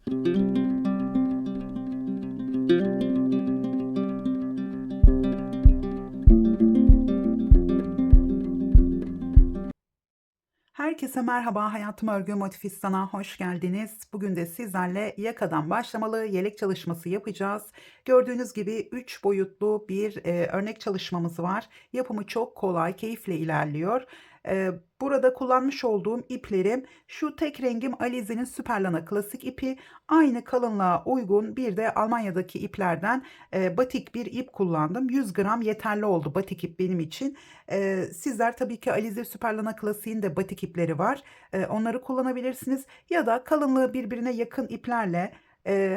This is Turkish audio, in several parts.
Herkese merhaba, Hayatım Örgü Motifistan'a hoş geldiniz. Bugün de sizlerle yakadan başlamalı yelek çalışması yapacağız. Gördüğünüz gibi 3 boyutlu bir örnek çalışmamız var. Yapımı çok kolay, keyifle ilerliyor. Burada kullanmış olduğum iplerim şu tek rengim Alize'nin Süperlana klasik ipi. Aynı kalınlığa uygun bir de Almanya'daki iplerden batik bir ip kullandım. 100 gram yeterli oldu batik ip benim için. Sizler tabii ki Alize Süperlana Klasik'in de batik ipleri var. Onları kullanabilirsiniz. Ya da kalınlığı birbirine yakın iplerle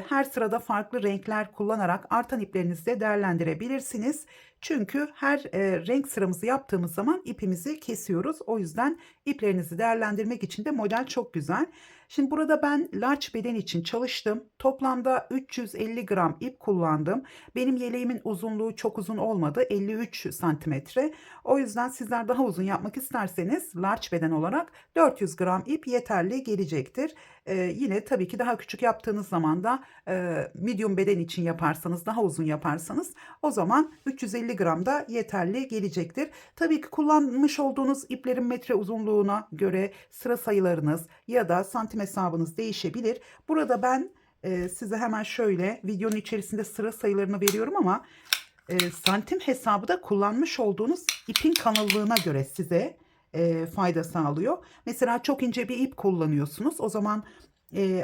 her sırada farklı renkler kullanarak artan iplerinizi de değerlendirebilirsiniz. Çünkü her renk sıramızı yaptığımız zaman ipimizi kesiyoruz. O yüzden iplerinizi değerlendirmek için de model çok güzel. Şimdi burada ben large beden için çalıştım. Toplamda 350 gram ip kullandım. Benim yeleğimin uzunluğu çok uzun olmadı. 53 santimetre. O yüzden sizler daha uzun yapmak isterseniz large beden olarak 400 gram ip yeterli gelecektir. Yine tabii ki daha küçük yaptığınız zaman da medium beden için yaparsanız, daha uzun yaparsanız o zaman 350 gram da yeterli gelecektir. Tabii ki kullanmış olduğunuz iplerin metre uzunluğuna göre sıra sayılarınız ya da santim hesabınız değişebilir. Burada ben size hemen şöyle videonun içerisinde sıra sayılarını veriyorum ama santim hesabı da kullanmış olduğunuz ipin kalınlığına göre size fayda sağlıyor. Mesela çok ince bir ip kullanıyorsunuz. O zaman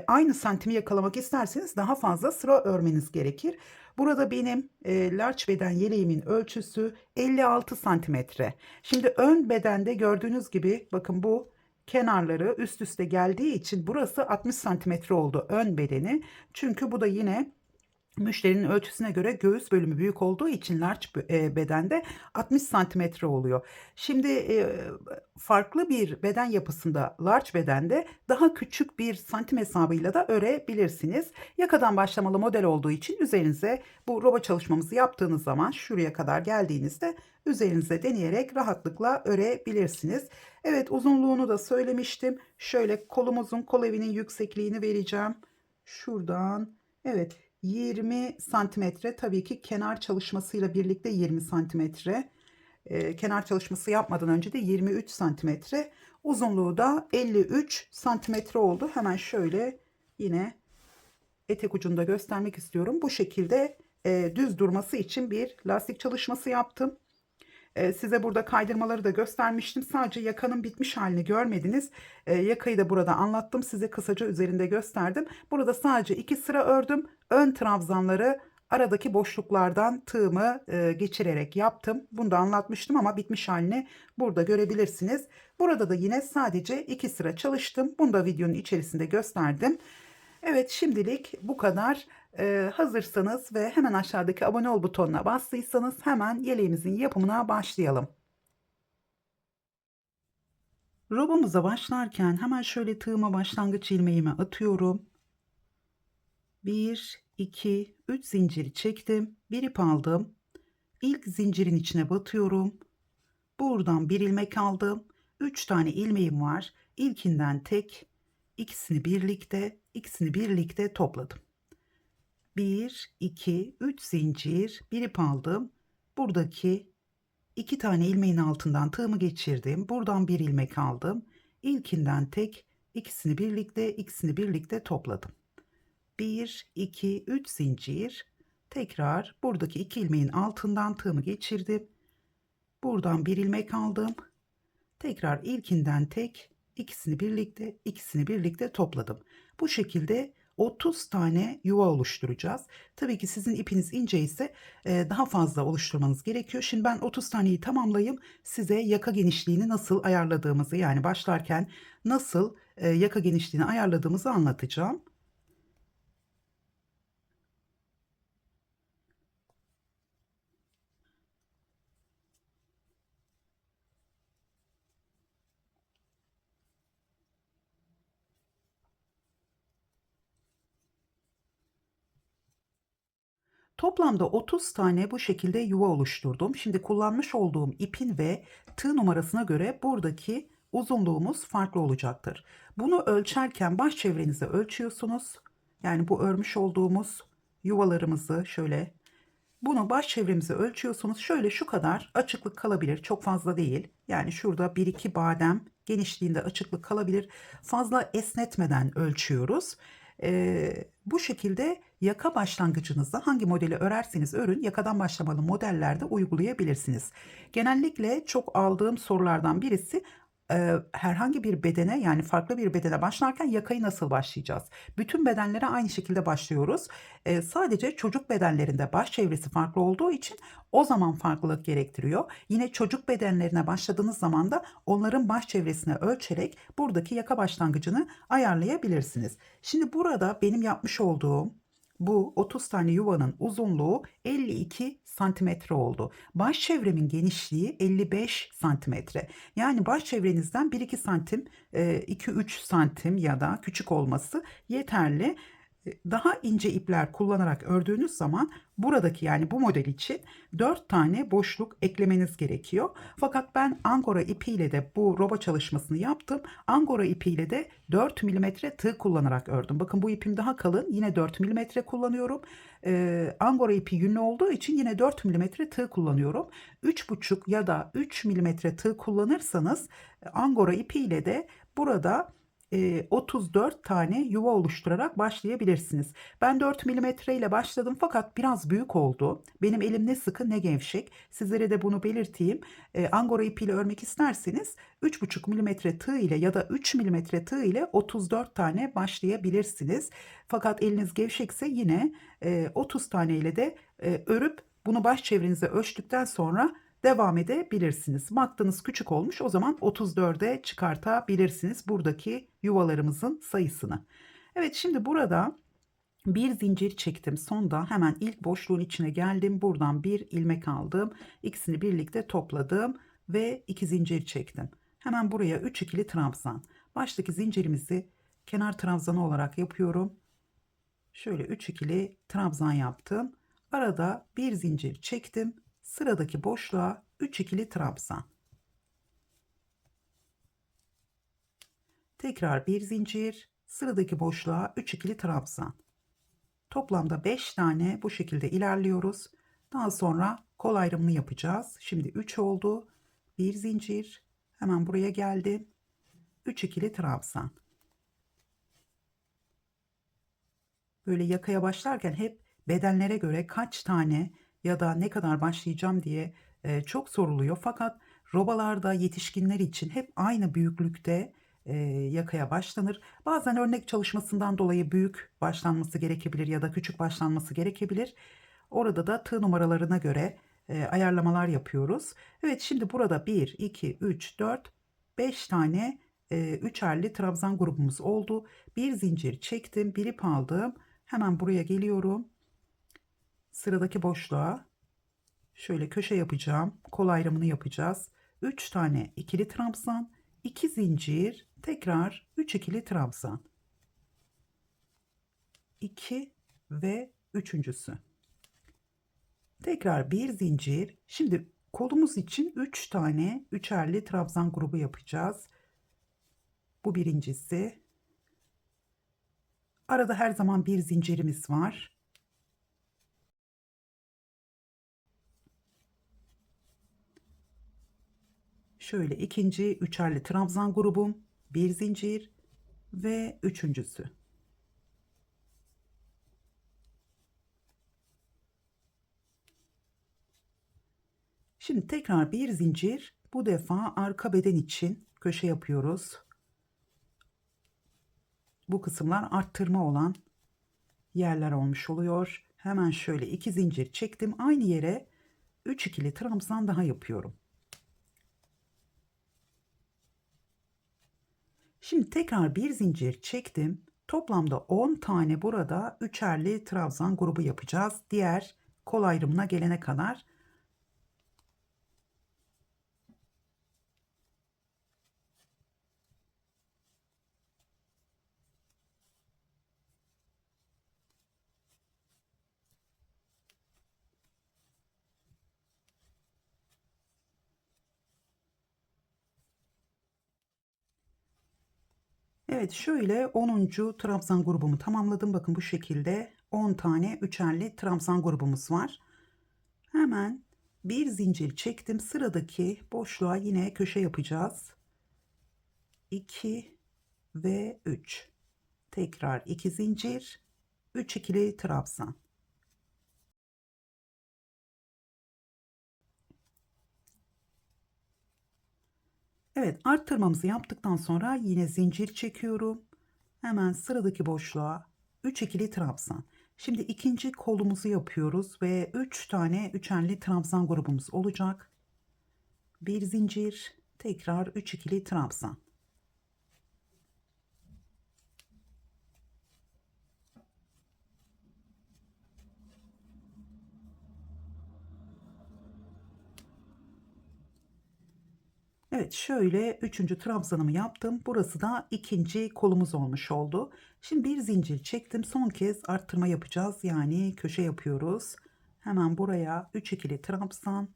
aynı santimi yakalamak isterseniz daha fazla sıra örmeniz gerekir. Burada benim large beden yeleğimin ölçüsü 56 santimetre. Şimdi ön bedende gördüğünüz gibi bakın bu kenarları üst üste geldiği için burası 60 santimetre oldu ön bedeni. Çünkü bu da yine müşterinin ölçüsüne göre göğüs bölümü büyük olduğu için large bedende 60 santimetre oluyor. Şimdi farklı bir beden yapısında large bedende daha küçük bir santim hesabıyla da örebilirsiniz. Yakadan başlamalı model olduğu için üzerinize bu roba çalışmamızı yaptığınız zaman şuraya kadar geldiğinizde üzerinize deneyerek rahatlıkla örebilirsiniz. Evet, uzunluğunu da söylemiştim. Şöyle kolumuzun kol evinin yüksekliğini vereceğim. Şuradan evet 20 santimetre, tabii ki kenar çalışmasıyla birlikte 20 santimetre. Kenar çalışması yapmadan önce de 23 santimetre. Uzunluğu da 53 santimetre oldu. Hemen şöyle yine etek ucunda göstermek istiyorum. Bu şekilde düz durması için bir lastik çalışması yaptım. Size burada kaydırmaları da göstermiştim. Sadece yakanın bitmiş halini görmediniz. Yakayı da burada anlattım. Size kısaca üzerinde gösterdim. Burada sadece 2 sıra ördüm. Ön trabzanları aradaki boşluklardan tığımı geçirerek yaptım. Bunu da anlatmıştım ama bitmiş halini burada görebilirsiniz. Burada da yine sadece 2 sıra çalıştım. Bunu da videonun içerisinde gösterdim. Evet, şimdilik bu kadar. Hazırsanız ve hemen aşağıdaki abone ol butonuna bastıysanız hemen yeleğimizin yapımına başlayalım. Robamıza başlarken hemen şöyle tığıma başlangıç ilmeğimi atıyorum. 1, 2, 3 zinciri çektim. Bir ip aldım. İlk zincirin içine batıyorum. Buradan bir ilmek aldım. 3 tane ilmeğim var. İlkinden tek, ikisini birlikte topladım. 1, 2, 3 zincir, bir ip aldım. Buradaki 2 tane ilmeğin altından tığımı geçirdim. Buradan bir ilmek aldım. İlkinden tek, ikisini birlikte topladım. 1, 2, 3 zincir. Tekrar buradaki 2 ilmeğin altından tığımı geçirdim. Buradan bir ilmek aldım. Tekrar ilkinden tek, ikisini birlikte topladım. Bu şekilde 30 tane yuva oluşturacağız. Tabii ki sizin ipiniz ince ise daha fazla oluşturmanız gerekiyor. Şimdi ben 30 taneyi tamamlayayım. Size yaka genişliğini nasıl ayarladığımızı, yani başlarken nasıl yaka genişliğini ayarladığımızı anlatacağım. Toplamda 30 tane bu şekilde yuva oluşturdum. Şimdi kullanmış olduğum ipin ve tığ numarasına göre buradaki uzunluğumuz farklı olacaktır. Bunu ölçerken baş çevrenizi ölçüyorsunuz. Yani bu örmüş olduğumuz yuvalarımızı şöyle, bunu baş çevremizi ölçüyorsunuz. Şöyle şu kadar açıklık kalabilir. Çok fazla değil. Yani şurada bir iki badem genişliğinde açıklık kalabilir. Fazla esnetmeden ölçüyoruz. Bu şekilde yaka başlangıcınızda hangi modeli örerseniz örün yakadan başlamalı modellerde uygulayabilirsiniz. Genellikle çok aldığım sorulardan birisi herhangi bir bedene, yani farklı bir bedene başlarken yakayı nasıl başlayacağız? Bütün bedenlere aynı şekilde başlıyoruz. Sadece çocuk bedenlerinde baş çevresi farklı olduğu için o zaman farklılık gerektiriyor. Yine çocuk bedenlerine başladığınız zaman da onların baş çevresini ölçerek buradaki yaka başlangıcını ayarlayabilirsiniz. Şimdi burada benim yapmış olduğum bu 30 tane yuvanın uzunluğu 52 santimetre oldu. Baş çevremin genişliği 55 santimetre. Yani baş çevrenizden 1-2 santim, 2-3 santim ya da küçük olması yeterli. Daha ince ipler kullanarak ördüğünüz zaman buradaki, yani bu model için 4 tane boşluk eklemeniz gerekiyor. Fakat ben angora ipiyle de bu roba çalışmasını yaptım. Angora ipiyle de 4 milimetre tığ kullanarak ördüm. Bakın bu ipim daha kalın. Yine 4 milimetre kullanıyorum. Angora ipi yünlü olduğu için yine 4 milimetre tığ kullanıyorum. 3,5 ya da 3 milimetre tığ kullanırsanız angora ipiyle de burada 34 tane yuva oluşturarak başlayabilirsiniz. Ben 4 milimetre ile başladım fakat biraz büyük oldu. Benim elim ne sıkı ne gevşek. Sizlere de bunu belirteyim. Angora ipiyle örmek isterseniz 3,5 milimetre tığ ile ya da 3 milimetre tığ ile 34 tane başlayabilirsiniz. Fakat eliniz gevşekse yine 30 tane ile de örüp bunu baş çevrenize ölçtükten sonra devam edebilirsiniz. Baktınız küçük olmuş, o zaman 34'e çıkartabilirsiniz buradaki yuvalarımızın sayısını. Evet, şimdi burada bir zincir çektim. Sonda hemen ilk boşluğun içine geldim. Buradan bir ilmek aldım. İkisini birlikte topladım ve 2 zincir çektim. Hemen buraya 3 ikili trabzan. Baştaki zincirimizi kenar trabzanı olarak yapıyorum. Şöyle 3 ikili trabzan yaptım. Arada bir zincir çektim. Sıradaki boşluğa 3 ikili trabzan. Tekrar bir zincir, sıradaki boşluğa 3 ikili trabzan. Toplamda 5 tane bu şekilde ilerliyoruz. Daha sonra kol ayrımını yapacağız. Şimdi 3 oldu. Bir zincir. Hemen buraya geldim. 3 ikili trabzan. Böyle yakaya başlarken hep bedenlere göre kaç tane ya da ne kadar başlayacağım diye çok soruluyor. Fakat robalarda yetişkinler için hep aynı büyüklükte yakaya başlanır. Bazen örnek çalışmasından dolayı büyük başlanması gerekebilir ya da küçük başlanması gerekebilir. Orada da tığ numaralarına göre ayarlamalar yapıyoruz. Evet, şimdi burada 1, 2, 3, 4, 5 tane üçerli trabzan grubumuz oldu. Bir zincir çektim, bir ip aldım. Hemen buraya geliyorum. Sıradaki boşluğa şöyle köşe yapacağım. Kol ayrımını yapacağız. 3 tane ikili trabzan, 2 zincir, tekrar 3 ikili trabzan. 2 ve üçüncüsü. Tekrar bir zincir. Şimdi kolumuz için 3 tane üçerli trabzan grubu yapacağız. Bu birincisi. Arada her zaman bir zincirimiz var. Şöyle ikinci üçerli trabzan grubum, bir zincir ve üçüncüsü. Şimdi tekrar bir zincir, bu defa arka beden için köşe yapıyoruz. Bu kısımlar arttırma olan yerler olmuş oluyor. Hemen şöyle 2 zincir çektim. Aynı yere 3 ikili trabzan daha yapıyorum. Şimdi tekrar bir zincir çektim. Toplamda 10 tane burada üçerli trabzan grubu yapacağız. Diğer kol ayrımına gelene kadar. Evet, şöyle 10. trabzan grubumu tamamladım. Bakın bu şekilde 10 tane üçerli trabzan grubumuz var. Hemen bir zincir çektim. Sıradaki boşluğa yine köşe yapacağız. 2 ve 3. Tekrar 2 zincir, 3 ikili trabzan. Evet, arttırmamızı yaptıktan sonra yine zincir çekiyorum. Hemen sıradaki boşluğa 3 ikili trabzan. Şimdi ikinci kolumuzu yapıyoruz ve 3 tane üçerli trabzan grubumuz olacak. Bir zincir, tekrar 3 ikili trabzan. Evet, şöyle üçüncü trabzanımı yaptım. Burası da ikinci kolumuz olmuş oldu. Şimdi bir zincir çektim. Son kez arttırma yapacağız. Yani köşe yapıyoruz. Hemen buraya 3 ikili trabzan,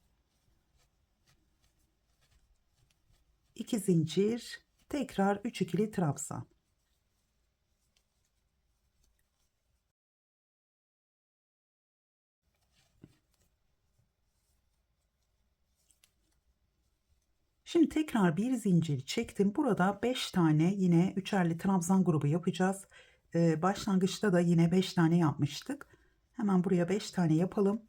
2 zincir, tekrar 3 ikili trabzan. Şimdi tekrar bir zincir çektim. Burada 5 tane yine üçerli trabzan grubu yapacağız. Başlangıçta da yine 5 tane yapmıştık. Hemen buraya 5 tane yapalım.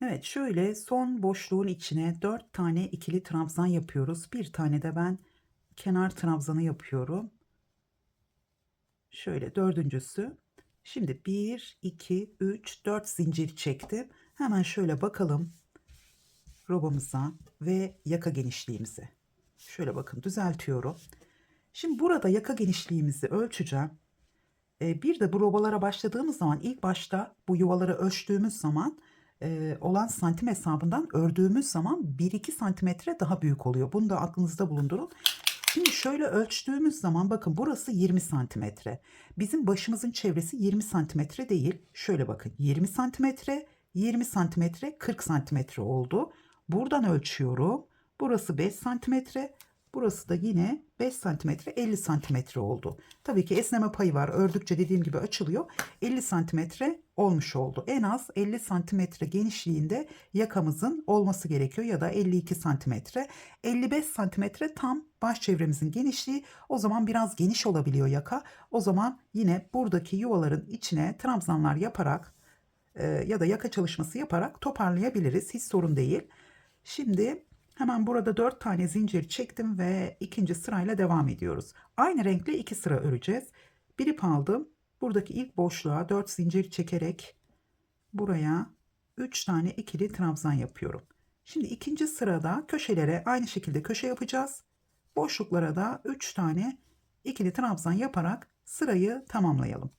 Evet, şöyle son boşluğun içine 4 tane ikili trabzan yapıyoruz. Bir tane de ben kenar trabzanı yapıyorum. Şöyle dördüncüsü. Şimdi 1, 2, 3, 4 zincir çektim. Hemen şöyle bakalım robamıza ve yaka genişliğimize. Şöyle bakın düzeltiyorum. Şimdi burada yaka genişliğimizi ölçeceğim. Bir de bu robalara başladığımız zaman ilk başta bu yuvaları ölçtüğümüz zaman olan santim hesabından ördüğümüz zaman 1-2 santimetre daha büyük oluyor. Bunu da aklınızda bulundurun. Şimdi şöyle ölçtüğümüz zaman bakın burası 20 santimetre. Bizim başımızın çevresi 20 santimetre değil. Şöyle bakın 20 santimetre, 20 santimetre, 40 santimetre oldu. Buradan ölçüyorum. Burası 5 santimetre. Burası da yine 5 santimetre 50 santimetre oldu. Tabii ki esneme payı var. Ördükçe dediğim gibi açılıyor. 50 santimetre olmuş oldu. En az 50 santimetre genişliğinde yakamızın olması gerekiyor ya da 52 santimetre. 55 santimetre tam baş çevremizin genişliği. O zaman biraz geniş olabiliyor yaka. O zaman yine buradaki yuvaların içine trabzanlar yaparak ya da yaka çalışması yaparak toparlayabiliriz. Hiç sorun değil. Şimdi hemen burada 4 tane zincir çektim ve ikinci sırayla devam ediyoruz. Aynı renkli 2 sıra öreceğiz. Bir ip aldım. Buradaki ilk boşluğa 4 zincir çekerek buraya 3 tane ikili trabzan yapıyorum. Şimdi ikinci sırada köşelere aynı şekilde köşe yapacağız. Boşluklara da 3 tane ikili trabzan yaparak sırayı tamamlayalım.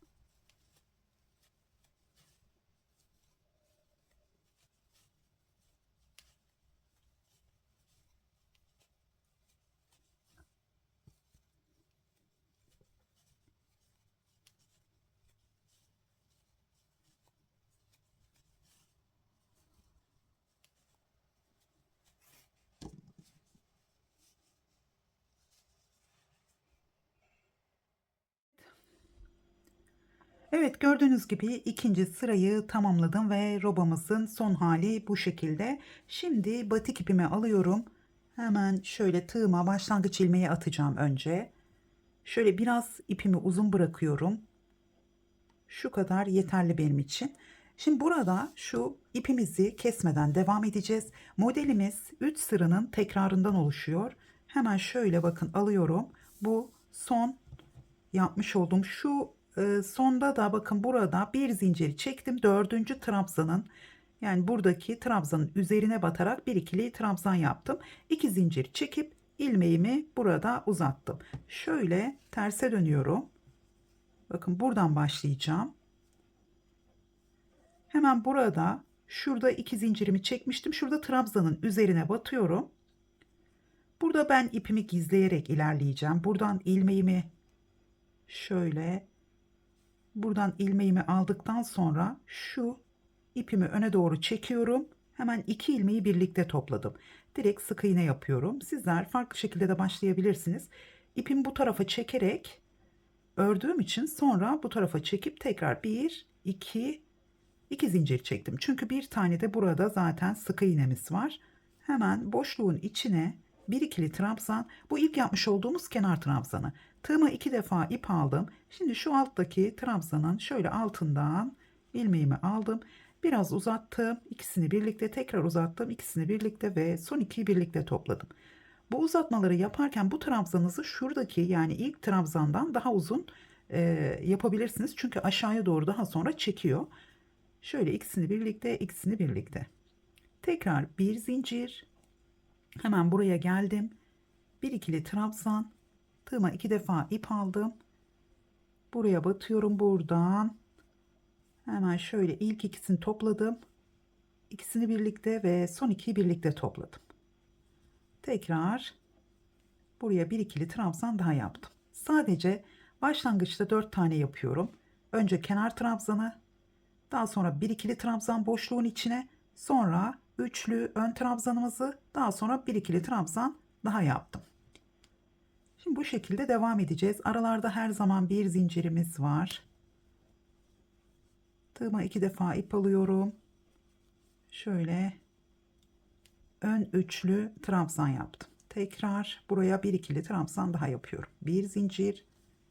Evet, gördüğünüz gibi ikinci sırayı tamamladım ve robamızın son hali bu şekilde. Şimdi batik ipimi alıyorum. Hemen şöyle tığıma başlangıç ilmeği atacağım önce. Şöyle biraz ipimi uzun bırakıyorum. Şu kadar yeterli benim için. Şimdi burada şu ipimizi kesmeden devam edeceğiz. Modelimiz 3 sıranın tekrarından oluşuyor. Hemen şöyle bakın alıyorum. Bu son yapmış olduğum şu sonda da bakın burada bir zincir çektim. Dördüncü trabzanın yani buradaki trabzanın üzerine batarak bir ikili trabzan yaptım. 2 zincir çekip ilmeğimi burada uzattım. Şöyle terse dönüyorum. Bakın buradan başlayacağım. Hemen burada şurada 2 zincirimi çekmiştim. Şurada trabzanın üzerine batıyorum. Burada ben ipimi gizleyerek ilerleyeceğim. Buradan ilmeğimi aldıktan sonra şu ipimi öne doğru çekiyorum. Hemen 2 ilmeği birlikte topladım. Direkt sık iğne yapıyorum. Sizler farklı şekilde de başlayabilirsiniz. İpimi bu tarafa çekerek ördüğüm için sonra bu tarafa çekip tekrar 1, 2 zincir çektim. Çünkü bir tane de burada zaten sık iğnemiz var. Hemen boşluğun içine bir ikili trabzan, bu ilk yapmış olduğumuz kenar trabzanı. Tığıma 2 defa ip aldım. Şimdi şu alttaki trabzanın şöyle altından ilmeğimi aldım. Biraz uzattım. İkisini birlikte tekrar uzattım. İkisini birlikte ve son ikiyi birlikte topladım. Bu uzatmaları yaparken bu trabzanınızı şuradaki yani ilk trabzandan daha uzun yapabilirsiniz. Çünkü aşağıya doğru daha sonra çekiyor. Şöyle ikisini birlikte, ikisini birlikte. Tekrar bir zincir. Hemen buraya geldim. Bir ikili trabzan. Tığıma 2 defa ip aldım. Buraya batıyorum buradan. Hemen şöyle ilk ikisini topladım. İkisini birlikte ve son ikiyi birlikte topladım. Tekrar buraya bir ikili trabzan daha yaptım. Sadece başlangıçta 4 tane yapıyorum. Önce kenar trabzanı, daha sonra bir ikili trabzan boşluğun içine, sonra üçlü ön trabzanımızı, daha sonra bir ikili trabzan daha yaptım. Şimdi bu şekilde devam edeceğiz. Aralarda her zaman bir zincirimiz var. Tığıma 2 defa ip alıyorum. Şöyle ön üçlü trabzan yaptım. Tekrar buraya bir ikili trabzan daha yapıyorum. Bir zincir,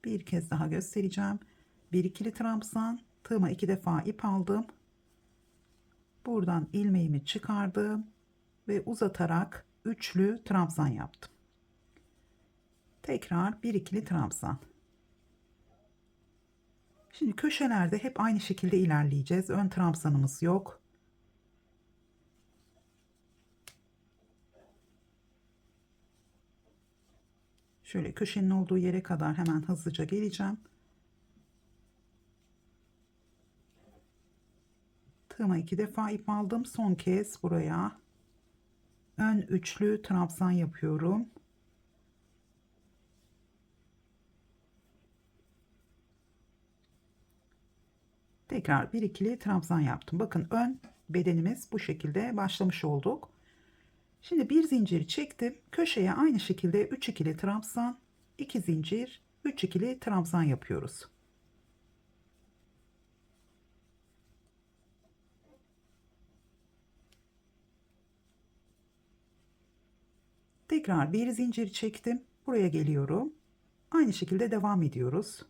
bir kez daha göstereceğim. Bir ikili trabzan, tığıma 2 defa ip aldım. Buradan ilmeğimi çıkardım ve uzatarak üçlü trabzan yaptım. Tekrar bir ikili trabzan. Şimdi köşelerde hep aynı şekilde ilerleyeceğiz. Ön trabzanımız yok. Şöyle köşenin olduğu yere kadar hemen hızlıca geleceğim. Tığıma 2 defa ip aldım. Son kez buraya ön üçlü trabzan yapıyorum. Tekrar bir ikili trabzan yaptım. Bakın ön bedenimiz bu şekilde başlamış olduk. Şimdi bir zincir çektim. Köşeye aynı şekilde 3 ikili trabzan, 2 zincir, 3 ikili trabzan yapıyoruz. Tekrar bir zincir çektim. Buraya geliyorum. Aynı şekilde devam ediyoruz.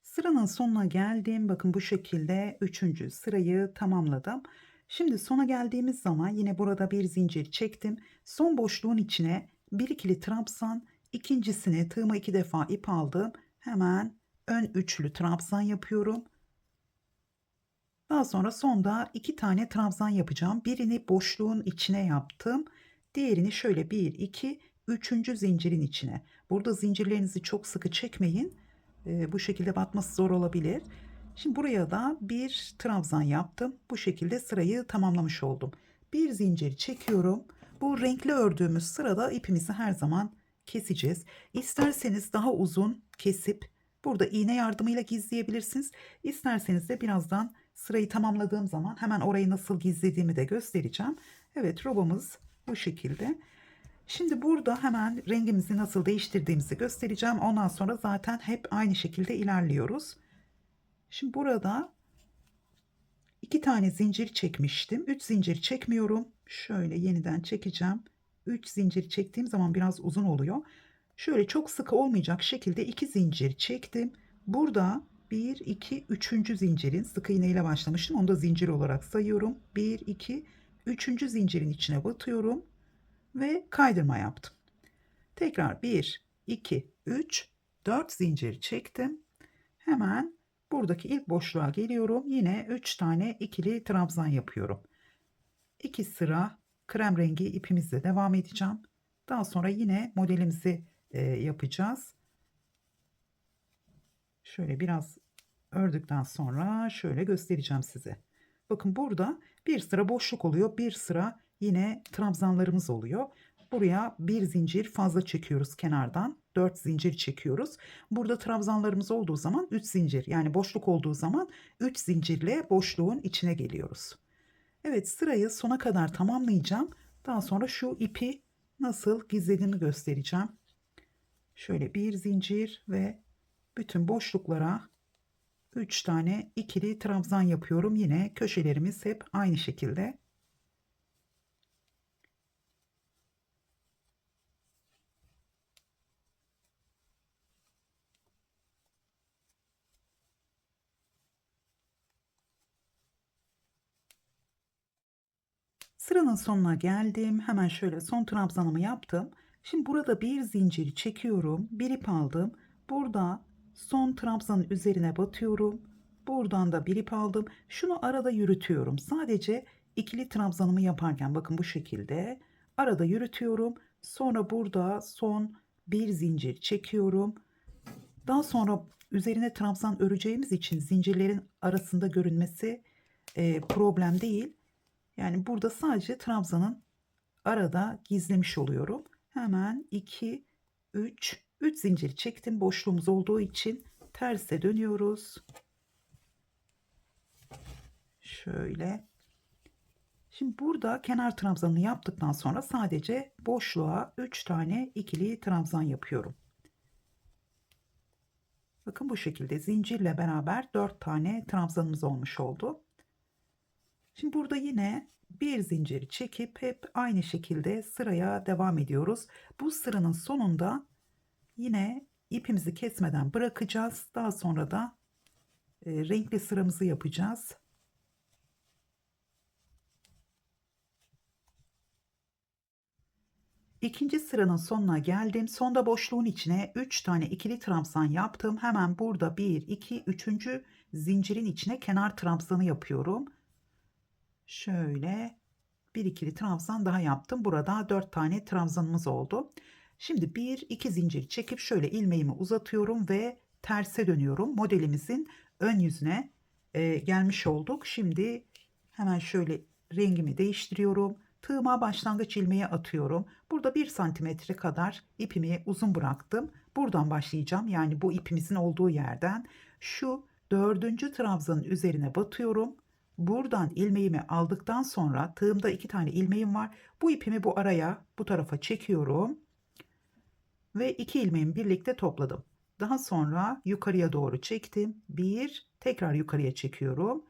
Sıranın sonuna geldim. Bakın bu şekilde 3. sırayı tamamladım. Şimdi sona geldiğimiz zaman yine burada bir zincir çektim. Son boşluğun içine bir ikili trabzan, ikincisini tığıma 2 defa ip aldım. Hemen ön üçlü trabzan yapıyorum. Daha sonra sonda 2 tane trabzan yapacağım. Birini boşluğun içine yaptım. Diğerini şöyle 1, 2, 3. zincirin içine. Burada zincirlerinizi çok sıkı çekmeyin. Bu şekilde batması zor olabilir. Şimdi buraya da bir trabzan yaptım. Bu şekilde sırayı tamamlamış oldum. Bir zincir çekiyorum. Bu renkli ördüğümüz sırada ipimizi her zaman keseceğiz. İsterseniz daha uzun kesip burada iğne yardımıyla gizleyebilirsiniz. İsterseniz de birazdan sırayı tamamladığım zaman hemen orayı nasıl gizlediğimi de göstereceğim. Evet, robamız bu şekilde. Şimdi burada hemen rengimizi nasıl değiştirdiğimizi göstereceğim. Ondan sonra zaten hep aynı şekilde ilerliyoruz. Şimdi burada 2 tane zincir çekmiştim. 3 zincir çekmiyorum. Şöyle yeniden çekeceğim. 3 zincir çektiğim zaman biraz uzun oluyor. Şöyle çok sıkı olmayacak şekilde 2 zincir çektim. Burada 1, 2, 3. zincirin sık iğne ile başlamıştım. Onu da zincir olarak sayıyorum. 1, 2, 3. zincirin içine batıyorum ve kaydırma yaptım. Tekrar 1, 2, 3, 4 zincir çektim. Hemen buradaki ilk boşluğa geliyorum. Yine 3 tane ikili trabzan yapıyorum. 2 sıra krem rengi ipimizle devam edeceğim. Daha sonra yine modelimizi yapacağız. Şöyle biraz ördükten sonra şöyle göstereceğim size. Bakın burada bir sıra boşluk oluyor. Bir sıra yine trabzanlarımız oluyor. Buraya bir zincir fazla çekiyoruz kenardan. 4 zincir çekiyoruz. Burada trabzanlarımız olduğu zaman 3 zincir, yani boşluk olduğu zaman 3 zincirle boşluğun içine geliyoruz. Evet, sırayı sona kadar tamamlayacağım. Daha sonra şu ipi nasıl gizlediğimi göstereceğim. Şöyle bir zincir ve bütün boşluklara 3 tane ikili trabzan yapıyorum. Yine köşelerimiz hep aynı şekilde. Sıranın sonuna geldim. Hemen şöyle son trabzanımı yaptım. Şimdi burada bir zincir çekiyorum. Bir ip aldım. Burada son trabzanın üzerine batıyorum. Buradan da bir ip aldım. Şunu arada yürütüyorum. Sadece ikili trabzanımı yaparken bakın bu şekilde arada yürütüyorum. Sonra burada son bir zincir çekiyorum. Daha sonra üzerine trabzan öreceğimiz için zincirlerin arasında görünmesi problem değil. Yani burada sadece trabzanın arada gizlemiş oluyorum. Hemen 2, 3 zincir çektim. Boşluğumuz olduğu için terse dönüyoruz. Şöyle. Şimdi burada kenar trabzanını yaptıktan sonra sadece boşluğa 3 tane ikili trabzan yapıyorum. Bakın bu şekilde zincirle beraber 4 tane trabzanımız olmuş oldu. Şimdi burada yine bir zinciri çekip hep aynı şekilde sıraya devam ediyoruz. Bu sıranın sonunda yine ipimizi kesmeden bırakacağız. Daha sonra da renkli sıramızı yapacağız. İkinci sıranın sonuna geldim. Sonda boşluğun içine 3 tane ikili trabzan yaptım. Hemen burada 1, 2, 3. zincirin içine kenar trabzanı yapıyorum. Şöyle bir ikili trabzan daha yaptım. Burada 4 tane trabzanımız oldu. Şimdi 1, 2 zincir çekip şöyle ilmeğimi uzatıyorum ve terse dönüyorum. Modelimizin ön yüzüne gelmiş olduk. Şimdi hemen şöyle rengimi değiştiriyorum. Tığıma başlangıç ilmeği atıyorum. Burada 1 santimetre kadar ipimi uzun bıraktım. Buradan başlayacağım. Yani bu ipimizin olduğu yerden şu 4. trabzanın üzerine batıyorum. Buradan ilmeğimi aldıktan sonra tığımda 2 tane ilmeğim var. Bu ipimi bu araya, bu tarafa çekiyorum ve 2 ilmeğimi birlikte topladım. Daha sonra yukarıya doğru çektim. Bir, tekrar yukarıya çekiyorum.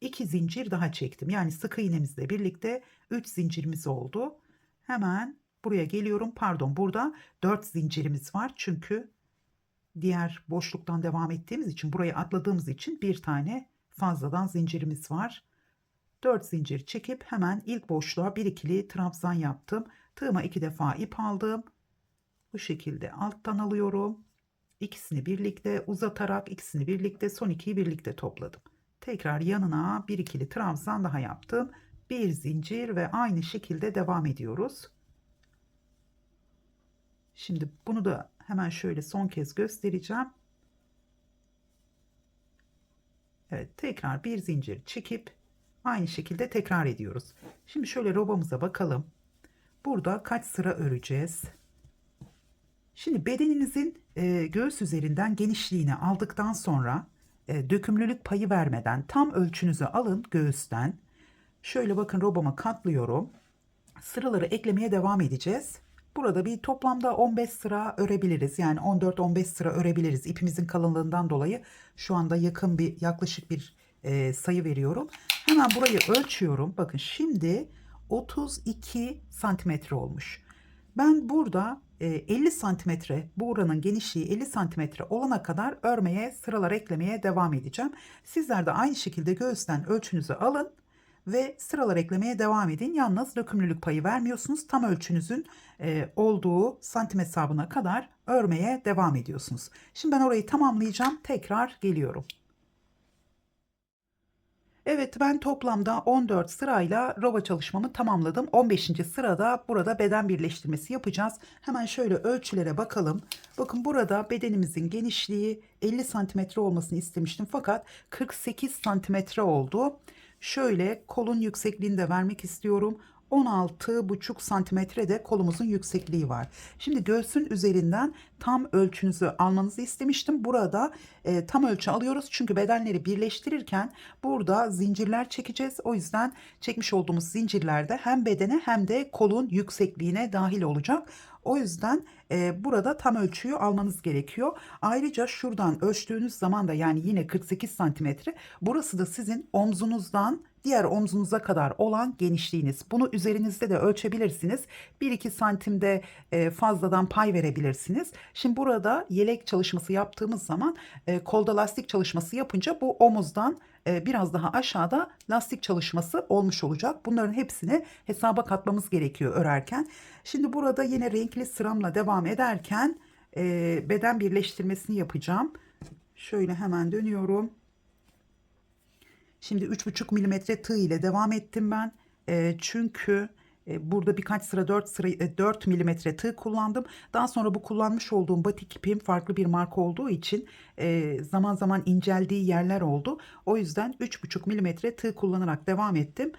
2 zincir daha çektim. Yani sık iğnemizle birlikte 3 zincirimiz oldu. Hemen buraya geliyorum. Pardon, burada 4 zincirimiz var. Çünkü diğer boşluktan devam ettiğimiz için, buraya atladığımız için bir tane fazladan zincirimiz var. 4 zincir çekip hemen ilk boşluğa bir ikili trabzan yaptım. Tığıma 2 defa ip aldım. Bu şekilde alttan alıyorum. İkisini birlikte uzatarak ikisini birlikte, son ikiyi birlikte topladım. Tekrar yanına bir ikili trabzan daha yaptım. Bir zincir ve aynı şekilde devam ediyoruz. Şimdi bunu da hemen şöyle son kez göstereceğim. Evet, tekrar bir zincir çekip aynı şekilde tekrar ediyoruz. Şimdi şöyle robamıza bakalım. Burada kaç sıra öreceğiz? Şimdi bedeninizin göğüs üzerinden genişliğini aldıktan sonra dökümlülük payı vermeden tam ölçünüzü alın göğüsten. Şöyle bakın, robama katlıyorum. Sıraları eklemeye devam edeceğiz. Burada bir toplamda 15 sıra örebiliriz. Yani 14-15 sıra örebiliriz. İpimizin kalınlığından dolayı şu anda yaklaşık bir sayı veriyorum. Hemen burayı ölçüyorum. Bakın şimdi 32 santimetre olmuş. Ben burada 50 santimetre, bu oranın genişliği 50 santimetre olana kadar örmeye, sıralar eklemeye devam edeceğim. Sizler de aynı şekilde göğüsten ölçünüzü alın ve sıralar eklemeye devam edin. Yalnız dökümlülük payı vermiyorsunuz. Tam ölçünüzün olduğu santim hesabına kadar örmeye devam ediyorsunuz. Şimdi ben orayı tamamlayacağım. Tekrar geliyorum. Evet, ben toplamda 14 sırayla rova çalışmamı tamamladım. 15. sırada burada beden birleştirmesi yapacağız. Hemen şöyle ölçülere bakalım. Bakın burada bedenimizin genişliği 50 santimetre olmasını istemiştim fakat 48 santimetre oldu. Şöyle kolun yüksekliğini de vermek istiyorum. 16,5 santimetre de kolumuzun yüksekliği var. Şimdi göğsün üzerinden tam ölçünüzü almanızı istemiştim. Burada tam ölçü alıyoruz çünkü bedenleri birleştirirken burada zincirler çekeceğiz. O yüzden çekmiş olduğumuz zincirlerde hem bedene hem de kolun yüksekliğine dahil olacak. O yüzden burada tam ölçüyü almanız gerekiyor. Ayrıca şuradan ölçtüğünüz zaman da yani yine 48 santimetre, burası da sizin omzunuzdan diğer omzunuza kadar olan genişliğiniz. Bunu üzerinizde de ölçebilirsiniz. 1-2 santimde fazladan pay verebilirsiniz. Şimdi burada yelek çalışması yaptığımız zaman kolda lastik çalışması yapınca bu omuzdan biraz daha aşağıda lastik çalışması olmuş olacak. Bunların hepsini hesaba katmamız gerekiyor örerken. Şimdi burada yine renkli sıramla devam ederken beden birleştirmesini yapacağım. Şöyle hemen dönüyorum. Şimdi 3,5 milimetre tığ ile devam ettim ben. Çünkü burada birkaç sıra 4 milimetre tığ kullandım. Daha sonra bu kullanmış olduğum batik ipim farklı bir marka olduğu için zaman zaman inceldiği yerler oldu. O yüzden 3,5 milimetre tığ kullanarak devam ettim.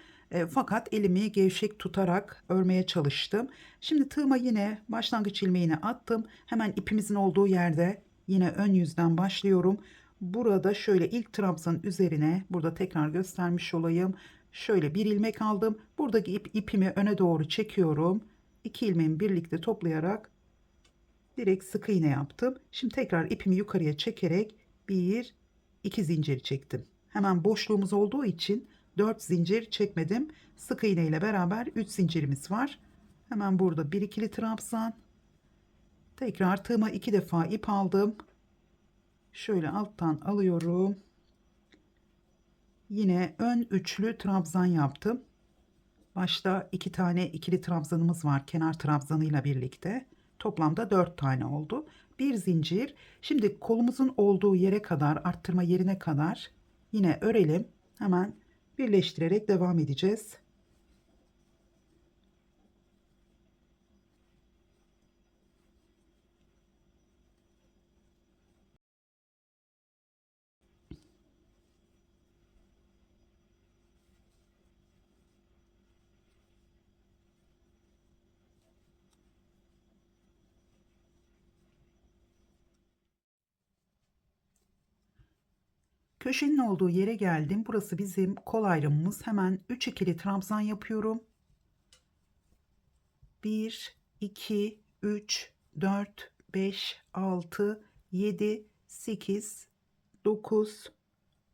Fakat elimi gevşek tutarak örmeye çalıştım. Şimdi tığıma yine başlangıç ilmeğini attım. Hemen ipimizin olduğu yerde yine ön yüzden başlıyorum. Burada şöyle ilk trabzanın üzerine, burada tekrar göstermiş olayım. Şöyle bir ilmek aldım. Buradaki ipimi öne doğru çekiyorum. 2 ilmeğimi birlikte toplayarak direkt sık iğne yaptım. Şimdi tekrar ipimi yukarıya çekerek 1-2 zincir çektim. Hemen boşluğumuz olduğu için 4 zincir çekmedim. Sık iğne ile beraber 3 zincirimiz var. Hemen burada bir ikili trabzan. Tekrar tığıma 2 defa ip aldım. Şöyle alttan alıyorum. Yine ön üçlü trabzan yaptım. Başta 2 tane ikili trabzanımız var kenar trabzanıyla birlikte. Toplamda 4 tane oldu. Bir zincir. Şimdi kolumuzun olduğu yere kadar, arttırma yerine kadar yine örelim. Hemen birleştirerek devam edeceğiz. Köşenin olduğu yere geldim. Burası bizim kol ayrımımız. Hemen 3 ikili trabzan yapıyorum. 1, 2, 3, 4, 5, 6, 7, 8, 9,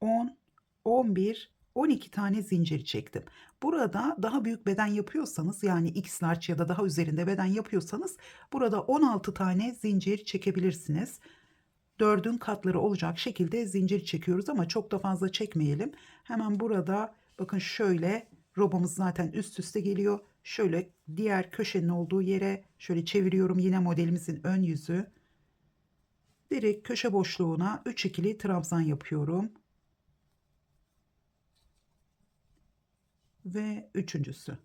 10, 11, 12 tane zincir çektim. Burada daha büyük beden yapıyorsanız, yani X large ya da daha üzerinde beden yapıyorsanız burada 16 tane zincir çekebilirsiniz. 4'ün katları olacak şekilde zincir çekiyoruz ama çok da fazla çekmeyelim. Hemen burada bakın şöyle robamız zaten üst üste geliyor. Şöyle diğer köşenin olduğu yere şöyle çeviriyorum. Yine modelimizin ön yüzü. Direkt köşe boşluğuna 3 ikili trabzan yapıyorum. Ve üçüncüsü.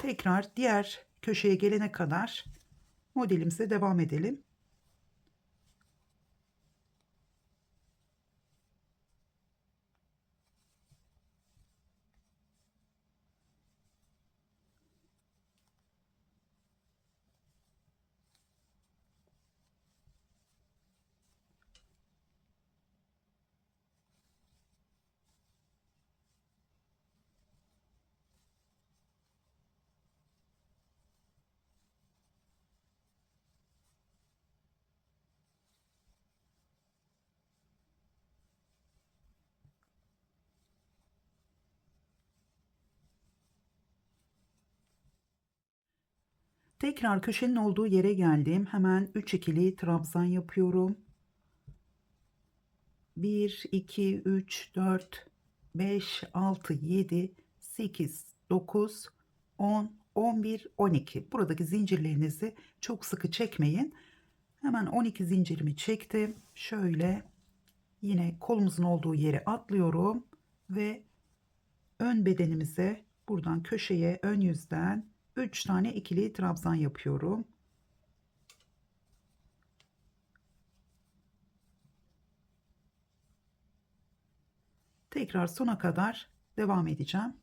Tekrar diğer köşeye gelene kadar modelimize devam edelim. Tekrar köşenin olduğu yere geldim. Hemen 3 ikili trabzan yapıyorum. 1, 2, 3, 4, 5, 6, 7, 8, 9, 10, 11, 12. Buradaki zincirlerinizi çok sıkı çekmeyin. Hemen 12 zincirimi çektim. Şöyle yine kolumuzun olduğu yere atlıyorum ve ön bedenimize buradan köşeye ön yüzden 3 tane ikili trabzan yapıyorum. Tekrar sona kadar devam edeceğim.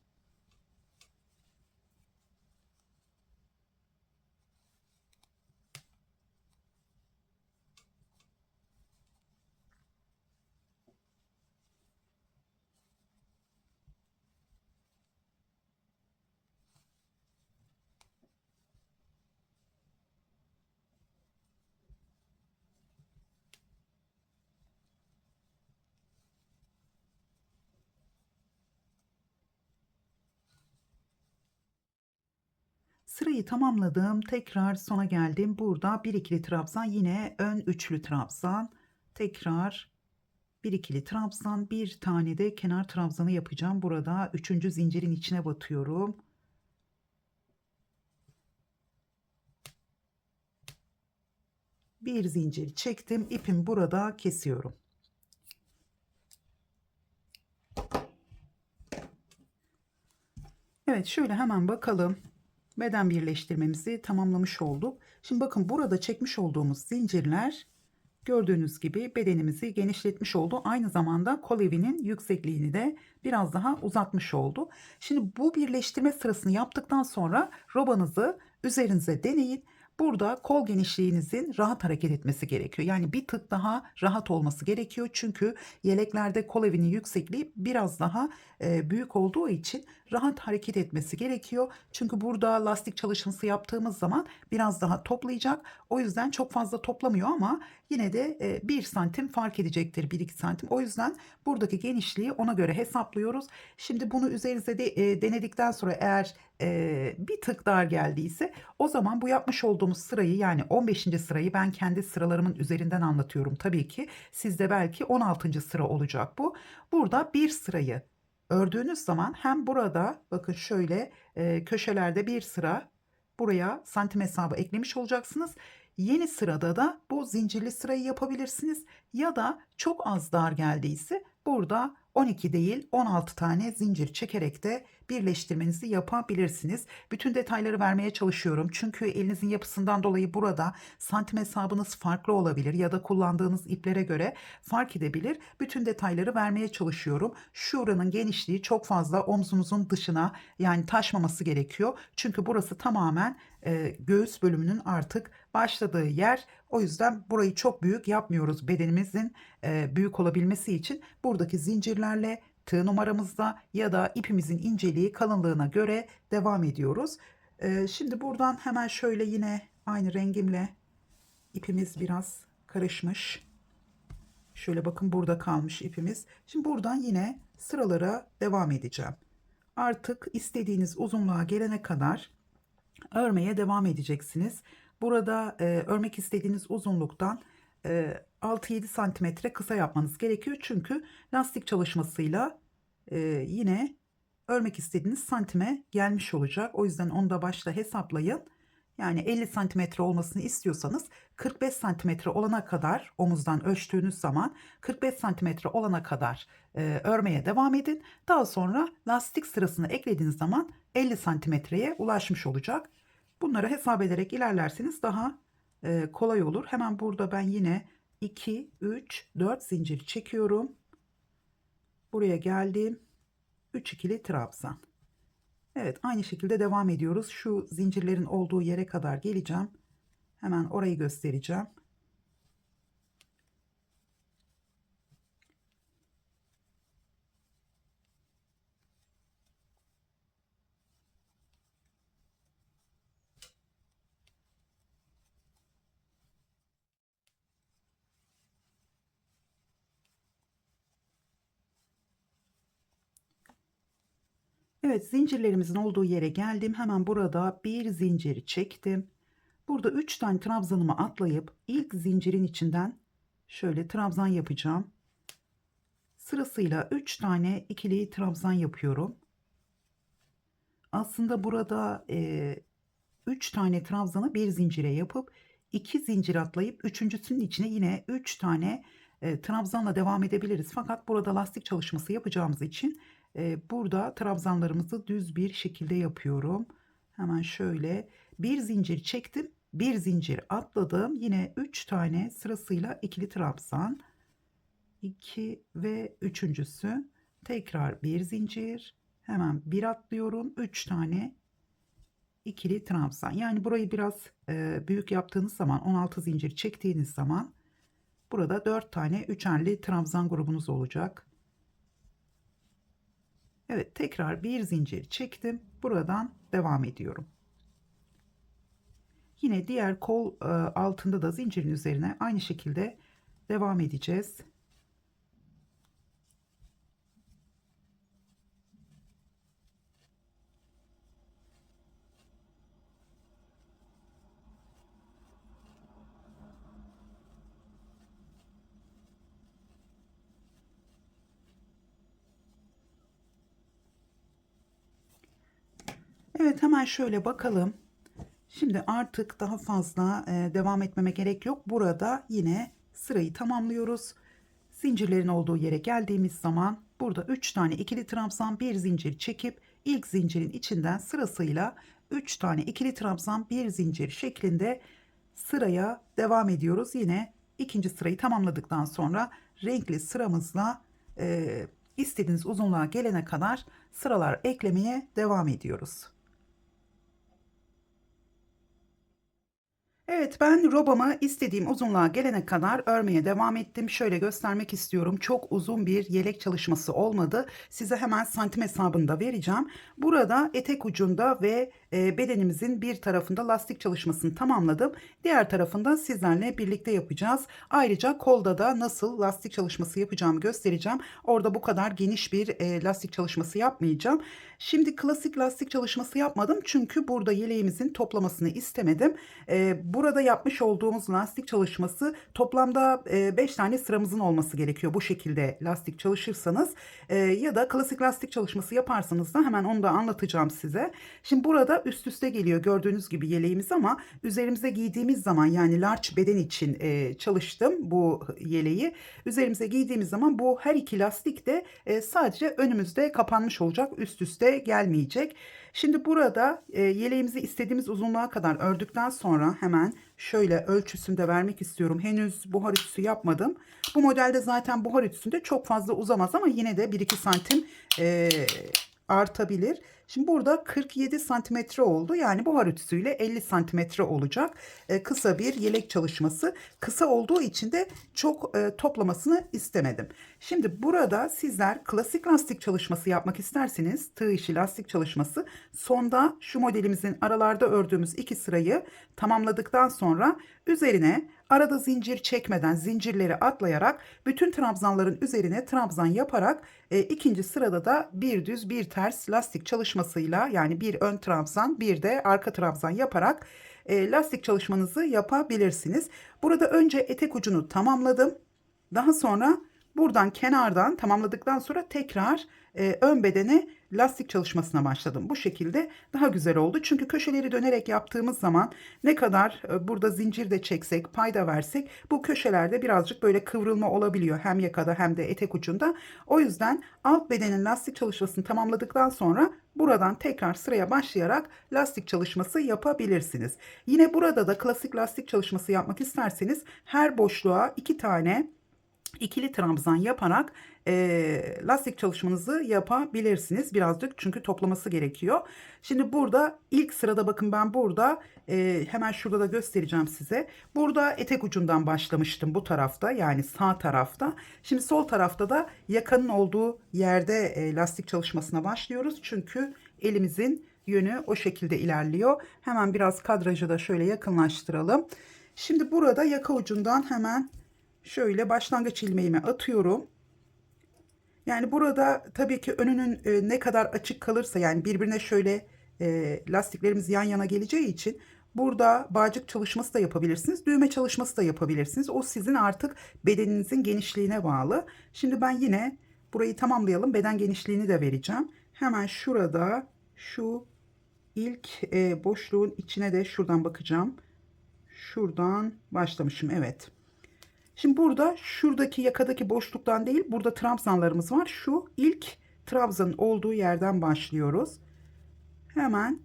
Sırayı tamamladım. Tekrar sona geldim. Burada bir ikili trabzan, yine ön üçlü trabzan. Tekrar bir ikili trabzan, bir tane de kenar trabzanı yapacağım. Burada üçüncü zincirin içine batıyorum. Bir zincir çektim. İpimi burada kesiyorum. Evet, şöyle hemen bakalım. Beden birleştirmemizi tamamlamış olduk. Şimdi bakın, burada çekmiş olduğumuz zincirler gördüğünüz gibi bedenimizi genişletmiş oldu. Aynı zamanda kol evinin yüksekliğini de biraz daha uzatmış oldu. Şimdi bu birleştirme sırasını yaptıktan sonra robanızı üzerinize deneyin. Burada kol genişliğinizin rahat hareket etmesi gerekiyor. Yani bir tık daha rahat olması gerekiyor. Çünkü yeleklerde kol evinin yüksekliği biraz daha büyük olduğu için rahat hareket etmesi gerekiyor. Çünkü burada lastik çalışması yaptığımız zaman biraz daha toplayacak. O yüzden çok fazla toplamıyor ama yine de 1 santim fark edecektir, 1-2 santim. O yüzden buradaki genişliği ona göre hesaplıyoruz. Şimdi bunu üzerinize de denedikten sonra eğer bir tık dar geldiyse, o zaman bu yapmış olduğumuz sırayı, yani 15. sırayı, ben kendi sıralarımın üzerinden anlatıyorum tabii ki. Sizde belki 16. sıra olacak bu. Burada bir sırayı ördüğünüz zaman hem burada bakın şöyle köşelerde bir sıra, buraya santim hesabı eklemiş olacaksınız. Yeni sırada da bu zincirli sırayı yapabilirsiniz ya da çok az dar geldiyse burada 12 değil 16 tane zincir çekerek de birleştirmenizi yapabilirsiniz. Bütün detayları vermeye çalışıyorum çünkü elinizin yapısından dolayı burada santim hesabınız farklı olabilir ya da kullandığınız iplere göre fark edebilir. Bütün detayları vermeye çalışıyorum. Şuranın genişliği çok fazla omzunuzun dışına, yani taşmaması gerekiyor. Çünkü burası tamamen göğüs bölümünün artık başladığı yer. O yüzden burayı çok büyük yapmıyoruz. Bedenimizin büyük olabilmesi için buradaki zincirlerle tığ numaramızda ya da ipimizin inceliği, kalınlığına göre devam ediyoruz. Şimdi buradan hemen şöyle yine aynı rengimle, ipimiz biraz karışmış. Şöyle bakın, burada kalmış ipimiz. Şimdi buradan yine sıralara devam edeceğim. Artık istediğiniz uzunluğa gelene kadar örmeye devam edeceksiniz. Burada örmek istediğiniz uzunluktan 6-7 santimetre kısa yapmanız gerekiyor. Çünkü lastik çalışmasıyla yine örmek istediğiniz santime gelmiş olacak. O yüzden onu da başta hesaplayın. Yani 50 santimetre olmasını istiyorsanız 45 santimetre olana kadar, omuzdan ölçtüğünüz zaman 45 santimetre olana kadar örmeye devam edin. Daha sonra lastik sırasını eklediğiniz zaman 50 santimetreye ulaşmış olacak. Bunları hesap ederek ilerlerseniz daha kolay olur. Hemen burada ben yine 2, 3, 4 zincir çekiyorum. Buraya geldim. 3 ikili trabzan. Evet, aynı şekilde devam ediyoruz. Şu zincirlerin olduğu yere kadar geleceğim. Hemen orayı göstereceğim. Evet, zincirlerimizin olduğu yere geldim. Hemen burada bir zincir çektim. Burada 3 tane trabzanımı atlayıp ilk zincirin içinden şöyle trabzan yapacağım. Sırasıyla 3 tane ikili trabzan yapıyorum. Aslında burada 3 tane trabzanı bir zincire yapıp 2 zincir atlayıp üçüncüsünün içine yine 3 tane trabzanla devam edebiliriz. Fakat burada lastik çalışması yapacağımız için burada trabzanlarımızı düz bir şekilde yapıyorum. Hemen şöyle bir zincir çektim, bir zincir atladım. Yine 3 tane sırasıyla ikili trabzan, 2 ve üçüncüsü tekrar bir zincir, hemen bir atlıyorum, 3 tane ikili trabzan. Yani burayı biraz büyük yaptığınız zaman 16 zincir çektiğiniz zaman burada 4 tane üçerli trabzan grubunuz olacak. Evet, tekrar bir zincir çektim. Buradan devam ediyorum. Yine diğer kol altında da zincirin üzerine aynı şekilde devam edeceğiz. Evet, hemen şöyle bakalım. Şimdi artık daha fazla devam etmeme gerek yok. Burada yine sırayı tamamlıyoruz. Zincirlerin olduğu yere geldiğimiz zaman burada 3 tane ikili trabzan, bir zincir çekip ilk zincirin içinden sırasıyla 3 tane ikili trabzan, bir zincir şeklinde sıraya devam ediyoruz. Yine ikinci sırayı tamamladıktan sonra renkli sıramızla istediğiniz uzunluğa gelene kadar sıralar eklemeye devam ediyoruz. Evet, ben robamı istediğim uzunluğa gelene kadar örmeye devam ettim. Şöyle göstermek istiyorum. Çok uzun bir yelek çalışması olmadı. Size hemen santim hesabını da vereceğim. Burada etek ucunda ve bedenimizin bir tarafında lastik çalışmasını tamamladım. Diğer tarafında sizlerle birlikte yapacağız. Ayrıca kolda da nasıl lastik çalışması yapacağımı göstereceğim. Orada bu kadar geniş bir lastik çalışması yapmayacağım. Şimdi klasik lastik çalışması yapmadım çünkü burada yeleğimizin toplamasını istemedim. Burada yapmış olduğumuz lastik çalışması toplamda 5 tane sıramızın olması gerekiyor. Bu şekilde lastik çalışırsanız ya da klasik lastik çalışması yaparsanız da hemen onu da anlatacağım size. Şimdi burada üst üste geliyor gördüğünüz gibi yeleğimiz ama üzerimize giydiğimiz zaman yani large beden için çalıştım bu yeleği. Üzerimize giydiğimiz zaman bu her iki lastik de sadece önümüzde kapanmış olacak, üst üste gelmeyecek. Şimdi burada yeleğimizi istediğimiz uzunluğa kadar ördükten sonra hemen şöyle ölçüsünü de vermek istiyorum. Henüz buhar ütüsü yapmadım. Bu modelde zaten buhar ütüsünde çok fazla uzamaz ama yine de 1-2 santim artabilir. Şimdi burada 47 santimetre oldu. Yani buhar ütüsüyle 50 santimetre olacak. Kısa bir yelek çalışması. Kısa olduğu için de çok toplamasını istemedim. Şimdi burada sizler klasik lastik çalışması yapmak isterseniz tığ işi lastik çalışması sonda şu modelimizin aralarda ördüğümüz 2 sırayı tamamladıktan sonra üzerine arada zincir çekmeden zincirleri atlayarak bütün trabzanların üzerine trabzan yaparak ikinci sırada da bir düz bir ters lastik çalışmasıyla yani bir ön trabzan bir de arka trabzan yaparak lastik çalışmanızı yapabilirsiniz. Burada önce etek ucunu tamamladım. Daha sonra buradan kenardan tamamladıktan sonra tekrar ön bedene lastik çalışmasına başladım. Bu şekilde daha güzel oldu. Çünkü köşeleri dönerek yaptığımız zaman ne kadar burada zincir de çeksek, payda versek bu köşelerde birazcık böyle kıvrılma olabiliyor. Hem yakada hem de etek ucunda. O yüzden alt bedenin lastik çalışmasını tamamladıktan sonra buradan tekrar sıraya başlayarak lastik çalışması yapabilirsiniz. Yine burada da klasik lastik çalışması yapmak isterseniz her boşluğa 2 tane ikili trabzan yaparak lastik çalışmanızı yapabilirsiniz. Birazcık çünkü toplaması gerekiyor. Şimdi burada ilk sırada bakın ben burada hemen şurada da göstereceğim size. Burada etek ucundan başlamıştım bu tarafta yani sağ tarafta. Şimdi sol tarafta da yakanın olduğu yerde lastik çalışmasına başlıyoruz. Çünkü elimizin yönü o şekilde ilerliyor. Hemen biraz kadrajı da şöyle yakınlaştıralım. Şimdi burada yaka ucundan hemen şöyle başlangıç ilmeğimi atıyorum. Yani burada tabii ki önünün ne kadar açık kalırsa yani birbirine şöyle lastiklerimiz yan yana geleceği için Burada bağcık çalışması da yapabilirsiniz. Düğme çalışması da yapabilirsiniz. O sizin artık bedeninizin genişliğine bağlı. Şimdi ben yine burayı tamamlayalım. Beden genişliğini de vereceğim. Hemen şurada şu ilk boşluğun içine de şuradan bakacağım. Şuradan başlamışım. Evet. Şimdi burada şuradaki yakadaki boşluktan değil, burada trabzanlarımız var. Şu ilk trabzanın olduğu yerden başlıyoruz. Hemen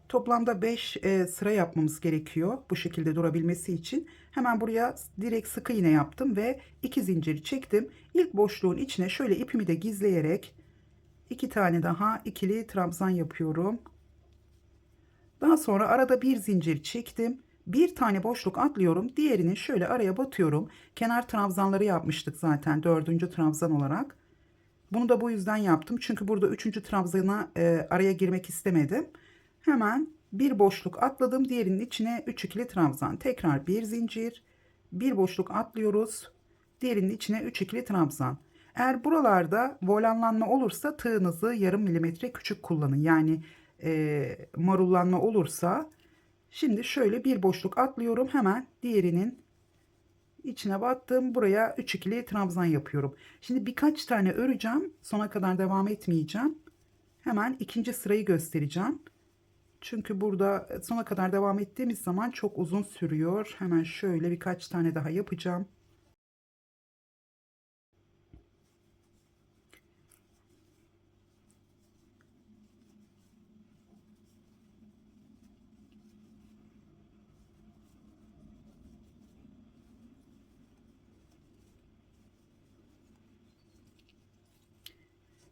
toplamda 5 sıra yapmamız gerekiyor bu şekilde durabilmesi için. Hemen buraya direkt sık iğne yaptım ve 2 zinciri çektim. İlk boşluğun içine şöyle ipimi de gizleyerek 2 tane daha ikili trabzan yapıyorum. Daha sonra arada bir zincir çektim. Bir tane boşluk atlıyorum. Diğerini şöyle araya batıyorum. Kenar trabzanları yapmıştık zaten dördüncü trabzan olarak. Bunu da bu yüzden yaptım. Çünkü burada üçüncü trabzana araya girmek istemedim. Hemen bir boşluk atladım. Diğerinin içine 3 ikili trabzan. Tekrar bir zincir. Bir boşluk atlıyoruz. Diğerinin içine 3 ikili trabzan. Eğer buralarda volanlanma olursa tığınızı yarım milimetre küçük kullanın. Yani marullanma olursa. Şimdi şöyle bir boşluk atlıyorum. Hemen diğerinin içine battım. Buraya 3 ikili trabzan yapıyorum. Şimdi birkaç tane öreceğim. Sona kadar devam etmeyeceğim. Hemen ikinci sırayı göstereceğim. Çünkü burada sona kadar devam ettiğimiz zaman çok uzun sürüyor. Hemen şöyle birkaç tane daha yapacağım.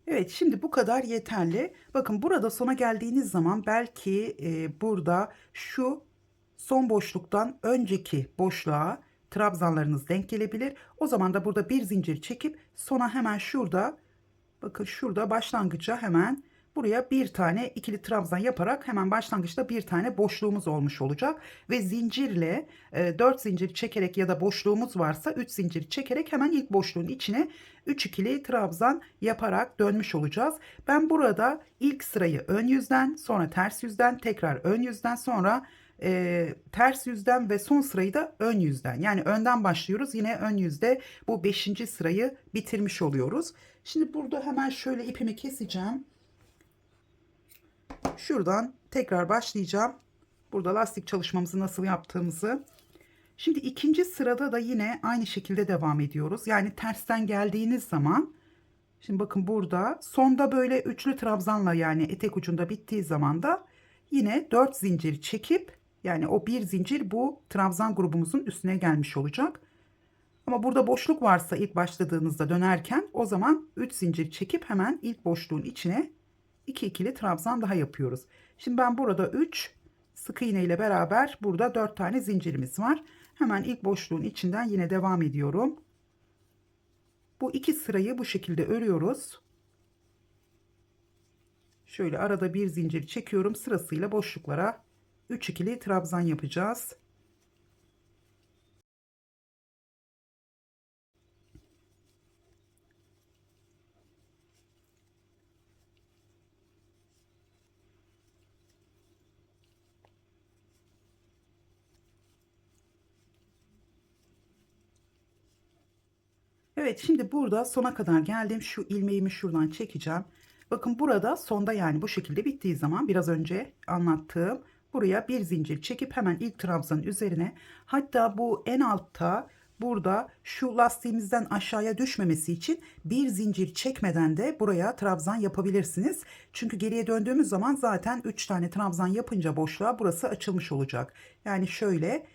Evet, şimdi bu kadar yeterli. Bakın burada sona geldiğiniz zaman belki burada şu son boşluktan önceki boşluğa trabzanlarınız denk gelebilir. O zaman da burada bir zincir çekip sona hemen şurada, bakın şurada başlangıca hemen buraya bir tane ikili trabzan yaparak hemen başlangıçta bir tane boşluğumuz olmuş olacak. Ve zincirle 4 zincir çekerek ya da boşluğumuz varsa 3 zincir çekerek hemen ilk boşluğun içine 3 ikili trabzan yaparak dönmüş olacağız. Ben burada ilk sırayı ön yüzden, sonra ters yüzden, tekrar ön yüzden, sonra ters yüzden ve son sırayı da ön yüzden, yani önden başlıyoruz, yine ön yüzde bu 5. sırayı bitirmiş oluyoruz. Şimdi burada hemen şöyle ipimi keseceğim. Şuradan tekrar başlayacağım. Burada lastik çalışmamızı nasıl yaptığımızı. Şimdi ikinci sırada da yine aynı şekilde devam ediyoruz. Yani tersten geldiğiniz zaman, şimdi bakın burada sonda böyle üçlü trabzanla, yani etek ucunda bittiği zaman da yine 4 zincir çekip, yani o bir zincir bu trabzan grubumuzun üstüne gelmiş olacak. Ama burada boşluk varsa ilk başladığınızda dönerken, o zaman 3 zincir çekip hemen ilk boşluğun içine 2 ikili trabzan daha yapıyoruz. Şimdi ben burada 3 sık iğne ile beraber burada 4 tane zincirimiz var. Hemen ilk boşluğun içinden yine devam ediyorum. Bu iki sırayı bu şekilde örüyoruz. Şöyle arada bir zincir çekiyorum. Sırasıyla boşluklara 3 ikili trabzan yapacağız. Evet, şimdi burada sona kadar geldim. Şu ilmeğimi şuradan çekeceğim. Bakın burada sonda, yani bu şekilde bittiği zaman biraz önce anlattığım buraya bir zincir çekip hemen ilk trabzanın üzerine, hatta bu en altta burada şu lastiğimizden aşağıya düşmemesi için bir zincir çekmeden de buraya trabzan yapabilirsiniz. Çünkü geriye döndüğümüz zaman zaten 3 tane trabzan yapınca boşluğa burası açılmış olacak. Yani şöyle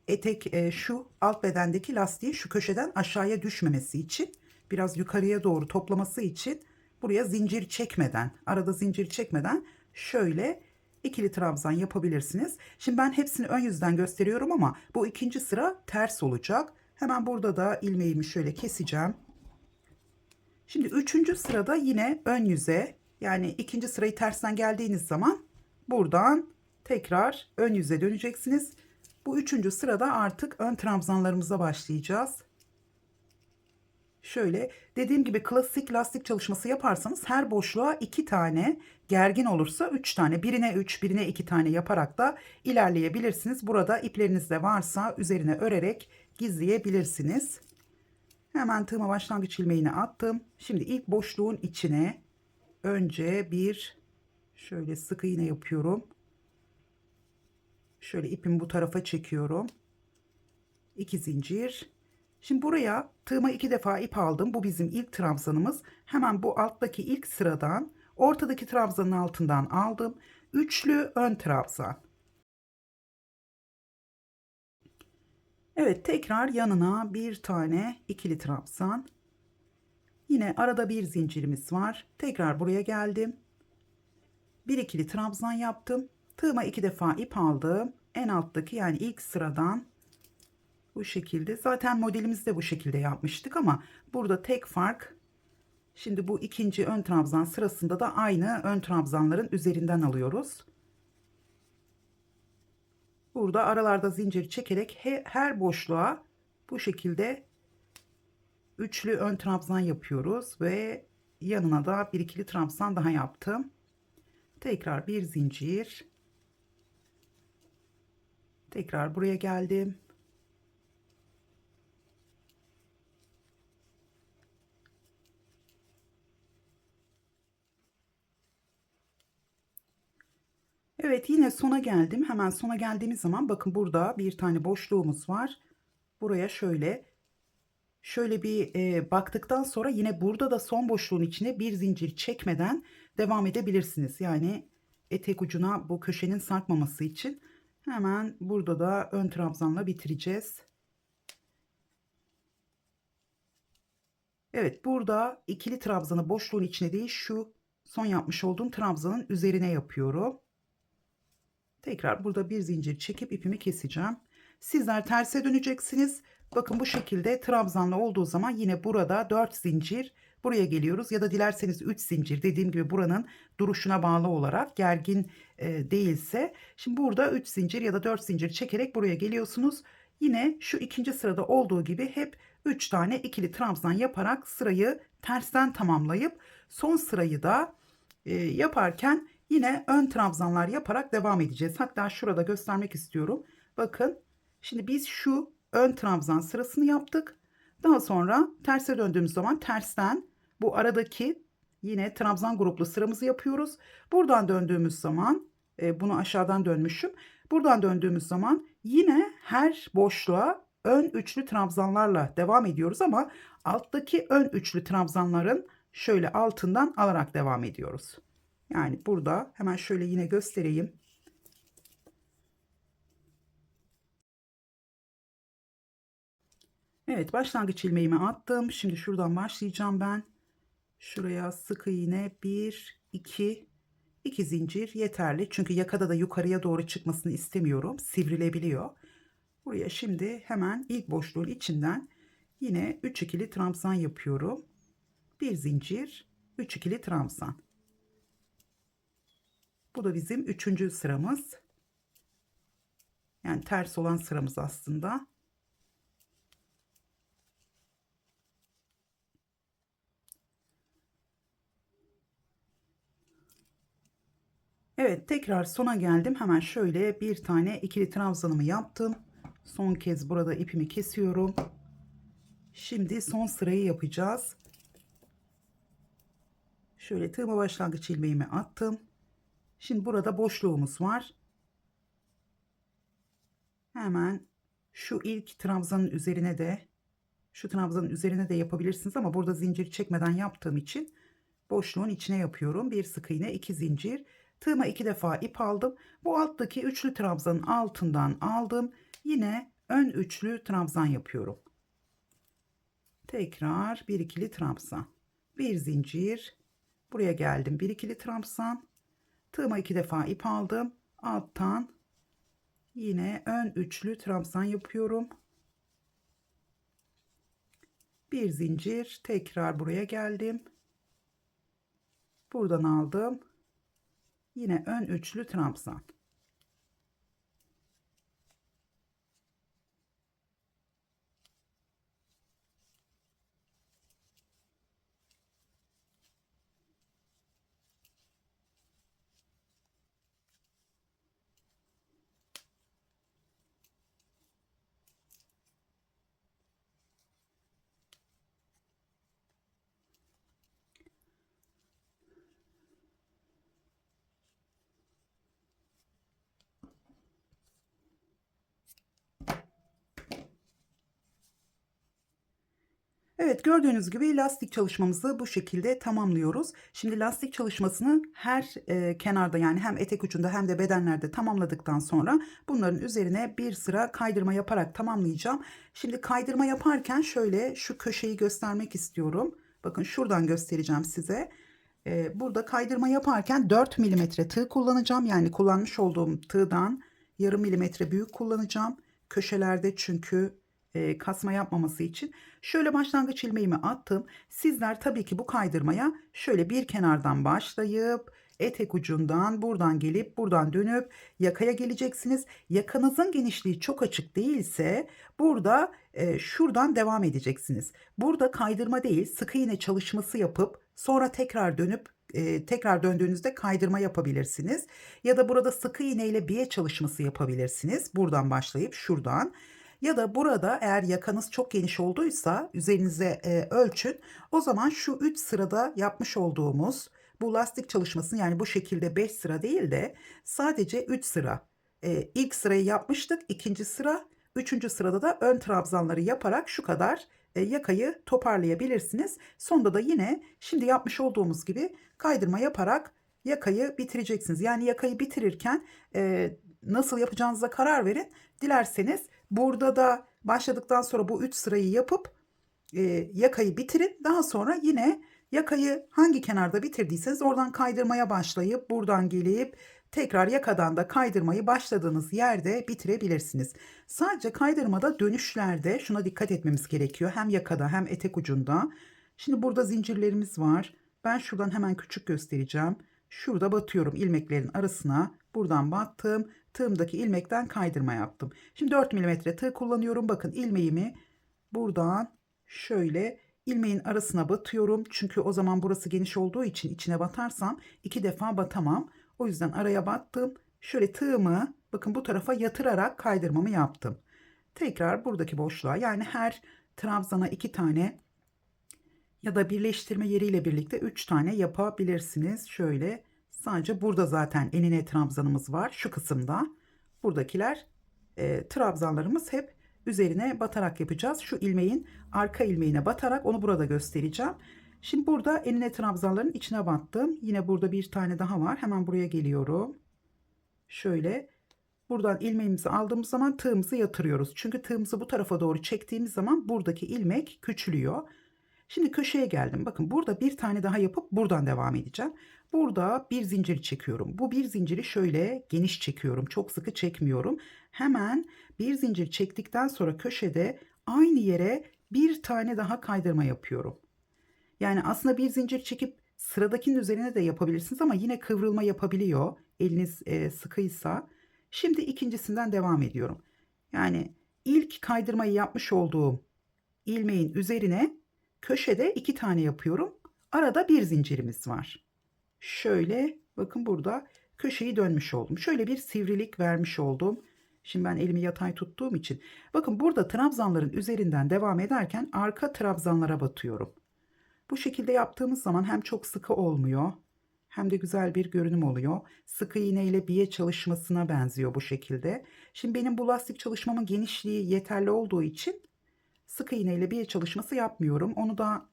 etek şu alt bedendeki lastiğin şu köşeden aşağıya düşmemesi için, biraz yukarıya doğru toplaması için buraya zincir çekmeden, arada zincir çekmeden şöyle ikili trabzan yapabilirsiniz. Şimdi ben hepsini ön yüzden gösteriyorum ama bu ikinci sıra ters olacak. Hemen burada da ilmeğimi şöyle keseceğim. Şimdi üçüncü sırada yine ön yüze, yani ikinci sırayı tersten geldiğiniz zaman buradan tekrar ön yüze döneceksiniz. Bu üçüncü sırada artık ön trabzanlarımıza başlayacağız. Şöyle dediğim gibi klasik lastik çalışması yaparsanız her boşluğa 2 tane, gergin olursa 3 tane, birine 3 birine 2 tane yaparak da ilerleyebilirsiniz. Burada ipleriniz de varsa üzerine örerek gizleyebilirsiniz. Hemen tığıma başlangıç ilmeğini attım. Şimdi ilk boşluğun içine önce bir şöyle sık iğne yapıyorum. Şöyle ipimi bu tarafa çekiyorum. 2 zincir. Şimdi buraya tığıma 2 defa ip aldım. Bu bizim ilk trabzanımız. Hemen bu alttaki ilk sıradan ortadaki trabzanın altından aldım. Üçlü ön trabzan. Evet, tekrar yanına bir tane ikili trabzan. Yine arada bir zincirimiz var. Tekrar buraya geldim. Bir ikili trabzan yaptım. Tığıma 2 defa ip aldım. En alttaki yani ilk sıradan bu şekilde. Zaten modelimizi de bu şekilde yapmıştık ama burada tek fark, şimdi bu ikinci ön trabzan sırasında da aynı ön trabzanların üzerinden alıyoruz. Burada aralarda zincir çekerek her boşluğa bu şekilde üçlü ön trabzan yapıyoruz ve yanına da bir ikili trabzan daha yaptım. Tekrar bir zincir. Tekrar buraya geldim. Evet, yine sona geldim. Hemen sona geldiğimiz zaman bakın burada bir tane boşluğumuz var. Buraya şöyle bir baktıktan sonra yine burada da son boşluğun içine bir zincir çekmeden devam edebilirsiniz. Yani etek ucuna bu köşenin sarkmaması için hemen burada da ön trabzanla bitireceğiz. Evet, burada ikili trabzanı boşluğun içine değil, şu son yapmış olduğum trabzanın üzerine yapıyorum. Tekrar burada bir zincir çekip ipimi keseceğim. Sizler terse döneceksiniz. Bakın bu şekilde trabzanlı olduğu zaman yine burada 4 zincir buraya geliyoruz ya da dilerseniz 3 zincir, dediğim gibi buranın duruşuna bağlı olarak gergin değilse. Şimdi burada 3 zincir ya da 4 zincir çekerek buraya geliyorsunuz. Yine şu ikinci sırada olduğu gibi hep 3 tane ikili trabzan yaparak sırayı tersten tamamlayıp son sırayı da yaparken yine ön trabzanlar yaparak devam edeceğiz. Hatta şurada göstermek istiyorum. Bakın, şimdi biz şu ön trabzan sırasını yaptık. Daha sonra terse döndüğümüz zaman tersten bu aradaki yine trabzan gruplu sıramızı yapıyoruz. Buradan döndüğümüz zaman bunu aşağıdan dönmüşüm. Buradan döndüğümüz zaman yine her boşluğa ön üçlü trabzanlarla devam ediyoruz ama alttaki ön üçlü trabzanların şöyle altından alarak devam ediyoruz. Yani burada hemen şöyle yine göstereyim. Evet, başlangıç ilmeğimi attım. Şimdi şuradan başlayacağım ben. Şuraya sık iğne 1 2 zincir yeterli. Çünkü yakada da yukarıya doğru çıkmasını istemiyorum. Sivrilebiliyor. Buraya şimdi hemen ilk boşluğun içinden yine 3 ikili trabzan yapıyorum. Bir zincir, 3 ikili trabzan. Bu da bizim 3. sıramız. Yani ters olan sıramız aslında. Evet, tekrar sona geldim. Hemen şöyle bir tane ikili trabzanımı yaptım. Son kez burada ipimi kesiyorum. Şimdi son sırayı yapacağız. Şöyle tığıma başlangıç ilmeğimi attım. Şimdi burada boşluğumuz var. Hemen şu ilk trabzanın üzerine de şu trabzanın üzerine de yapabilirsiniz ama burada zincir çekmeden yaptığım için boşluğun içine yapıyorum. Bir sık iğne, 2 zincir. Tığıma 2 defa ip aldım. Bu alttaki üçlü trabzanın altından aldım. Yine ön üçlü trabzan yapıyorum. Tekrar bir ikili trabzan. Bir zincir. Buraya geldim. Bir ikili trabzan. Tığıma 2 defa ip aldım. Alttan yine ön üçlü trabzan yapıyorum. Bir zincir. Tekrar buraya geldim. Buradan aldım. Yine ön üçlü trabzan. Evet, gördüğünüz gibi lastik çalışmamızı bu şekilde tamamlıyoruz. Şimdi lastik çalışmasını her kenarda, yani hem etek ucunda hem de bedenlerde tamamladıktan sonra bunların üzerine bir sıra kaydırma yaparak tamamlayacağım. Şimdi kaydırma yaparken şöyle şu köşeyi göstermek istiyorum. Bakın şuradan göstereceğim size. Burada kaydırma yaparken 4 milimetre tığ kullanacağım. Yani kullanmış olduğum tığdan yarım milimetre büyük kullanacağım. Köşelerde çünkü kasma yapmaması için. Şöyle başlangıç ilmeğimi attım. Sizler tabii ki bu kaydırmaya şöyle bir kenardan başlayıp etek ucundan buradan gelip buradan dönüp yakaya geleceksiniz. Yakanızın genişliği çok açık değilse burada şuradan devam edeceksiniz. Burada kaydırma değil, sık iğne çalışması yapıp sonra tekrar dönüp tekrar döndüğünüzde kaydırma yapabilirsiniz. Ya da burada sık iğne ile biye çalışması yapabilirsiniz. Buradan başlayıp şuradan. Ya da burada eğer yakanız çok geniş olduysa üzerinize ölçün. O zaman şu 3 sırada yapmış olduğumuz bu lastik çalışmasını, yani bu şekilde 5 sıra değil de sadece 3 sıra. İlk sırayı yapmıştık. İkinci sıra, üçüncü sırada da ön trabzanları yaparak şu kadar yakayı toparlayabilirsiniz. Sonda da yine şimdi yapmış olduğumuz gibi kaydırma yaparak yakayı bitireceksiniz. Yani yakayı bitirirken nasıl yapacağınıza karar verin. Dilerseniz burada da başladıktan sonra bu 3 sırayı yapıp yakayı bitirin. Daha sonra yine yakayı hangi kenarda bitirdiyseniz oradan kaydırmaya başlayıp buradan gelip tekrar yakadan da kaydırmayı başladığınız yerde bitirebilirsiniz. Sadece kaydırmada dönüşlerde şuna dikkat etmemiz gerekiyor. Hem yakada hem etek ucunda. Şimdi burada zincirlerimiz var. Ben şuradan hemen küçük göstereceğim. Şurada batıyorum ilmeklerin arasına. Buradan battım. Tığımdaki ilmekten kaydırma yaptım. Şimdi 4 milimetre tığ kullanıyorum. Bakın ilmeğimi buradan şöyle ilmeğin arasına batıyorum. Çünkü o zaman burası geniş olduğu için içine batarsam 2 defa batamam. O yüzden araya battım. Şöyle tığımı bakın bu tarafa yatırarak kaydırmamı yaptım. Tekrar buradaki boşluğa, yani her trabzana 2 tane ya da birleştirme yeriyle birlikte 3 tane yapabilirsiniz. Şöyle sadece burada zaten enine trabzanımız var şu kısımda. Buradakiler trabzanlarımız hep üzerine batarak yapacağız. Şu ilmeğin arka ilmeğine batarak onu burada göstereceğim. Şimdi burada enine trabzanların içine battım. Yine burada bir tane daha var. Hemen buraya geliyorum. Şöyle buradan ilmeğimizi aldığımız zaman tığımızı yatırıyoruz. Çünkü tığımızı bu tarafa doğru çektiğimiz zaman buradaki ilmek küçülüyor. Şimdi köşeye geldim. Bakın burada bir tane daha yapıp buradan devam edeceğim. Burada bir zincir çekiyorum. Bu bir zinciri şöyle geniş çekiyorum. Çok sıkı çekmiyorum. Hemen bir zincir çektikten sonra köşede aynı yere bir tane daha kaydırma yapıyorum. Yani aslında bir zincir çekip sıradakinin üzerine de yapabilirsiniz ama yine kıvrılma yapabiliyor. Eliniz sıkıysa. Şimdi ikincisinden devam ediyorum. Yani ilk kaydırmayı yapmış olduğum ilmeğin üzerine köşede 2 tane yapıyorum. Arada bir zincirimiz var. Şöyle bakın burada köşeyi dönmüş oldum. Şöyle bir sivrilik vermiş oldum. Şimdi ben elimi yatay tuttuğum için. Bakın burada trabzanların üzerinden devam ederken arka trabzanlara batıyorum. Bu şekilde yaptığımız zaman hem çok sıkı olmuyor hem de güzel bir görünüm oluyor. Sıkı iğne ile biye çalışmasına benziyor bu şekilde. Şimdi benim bu lastik çalışmamın genişliği yeterli olduğu için sık iğne ile biye çalışması yapmıyorum. Onu da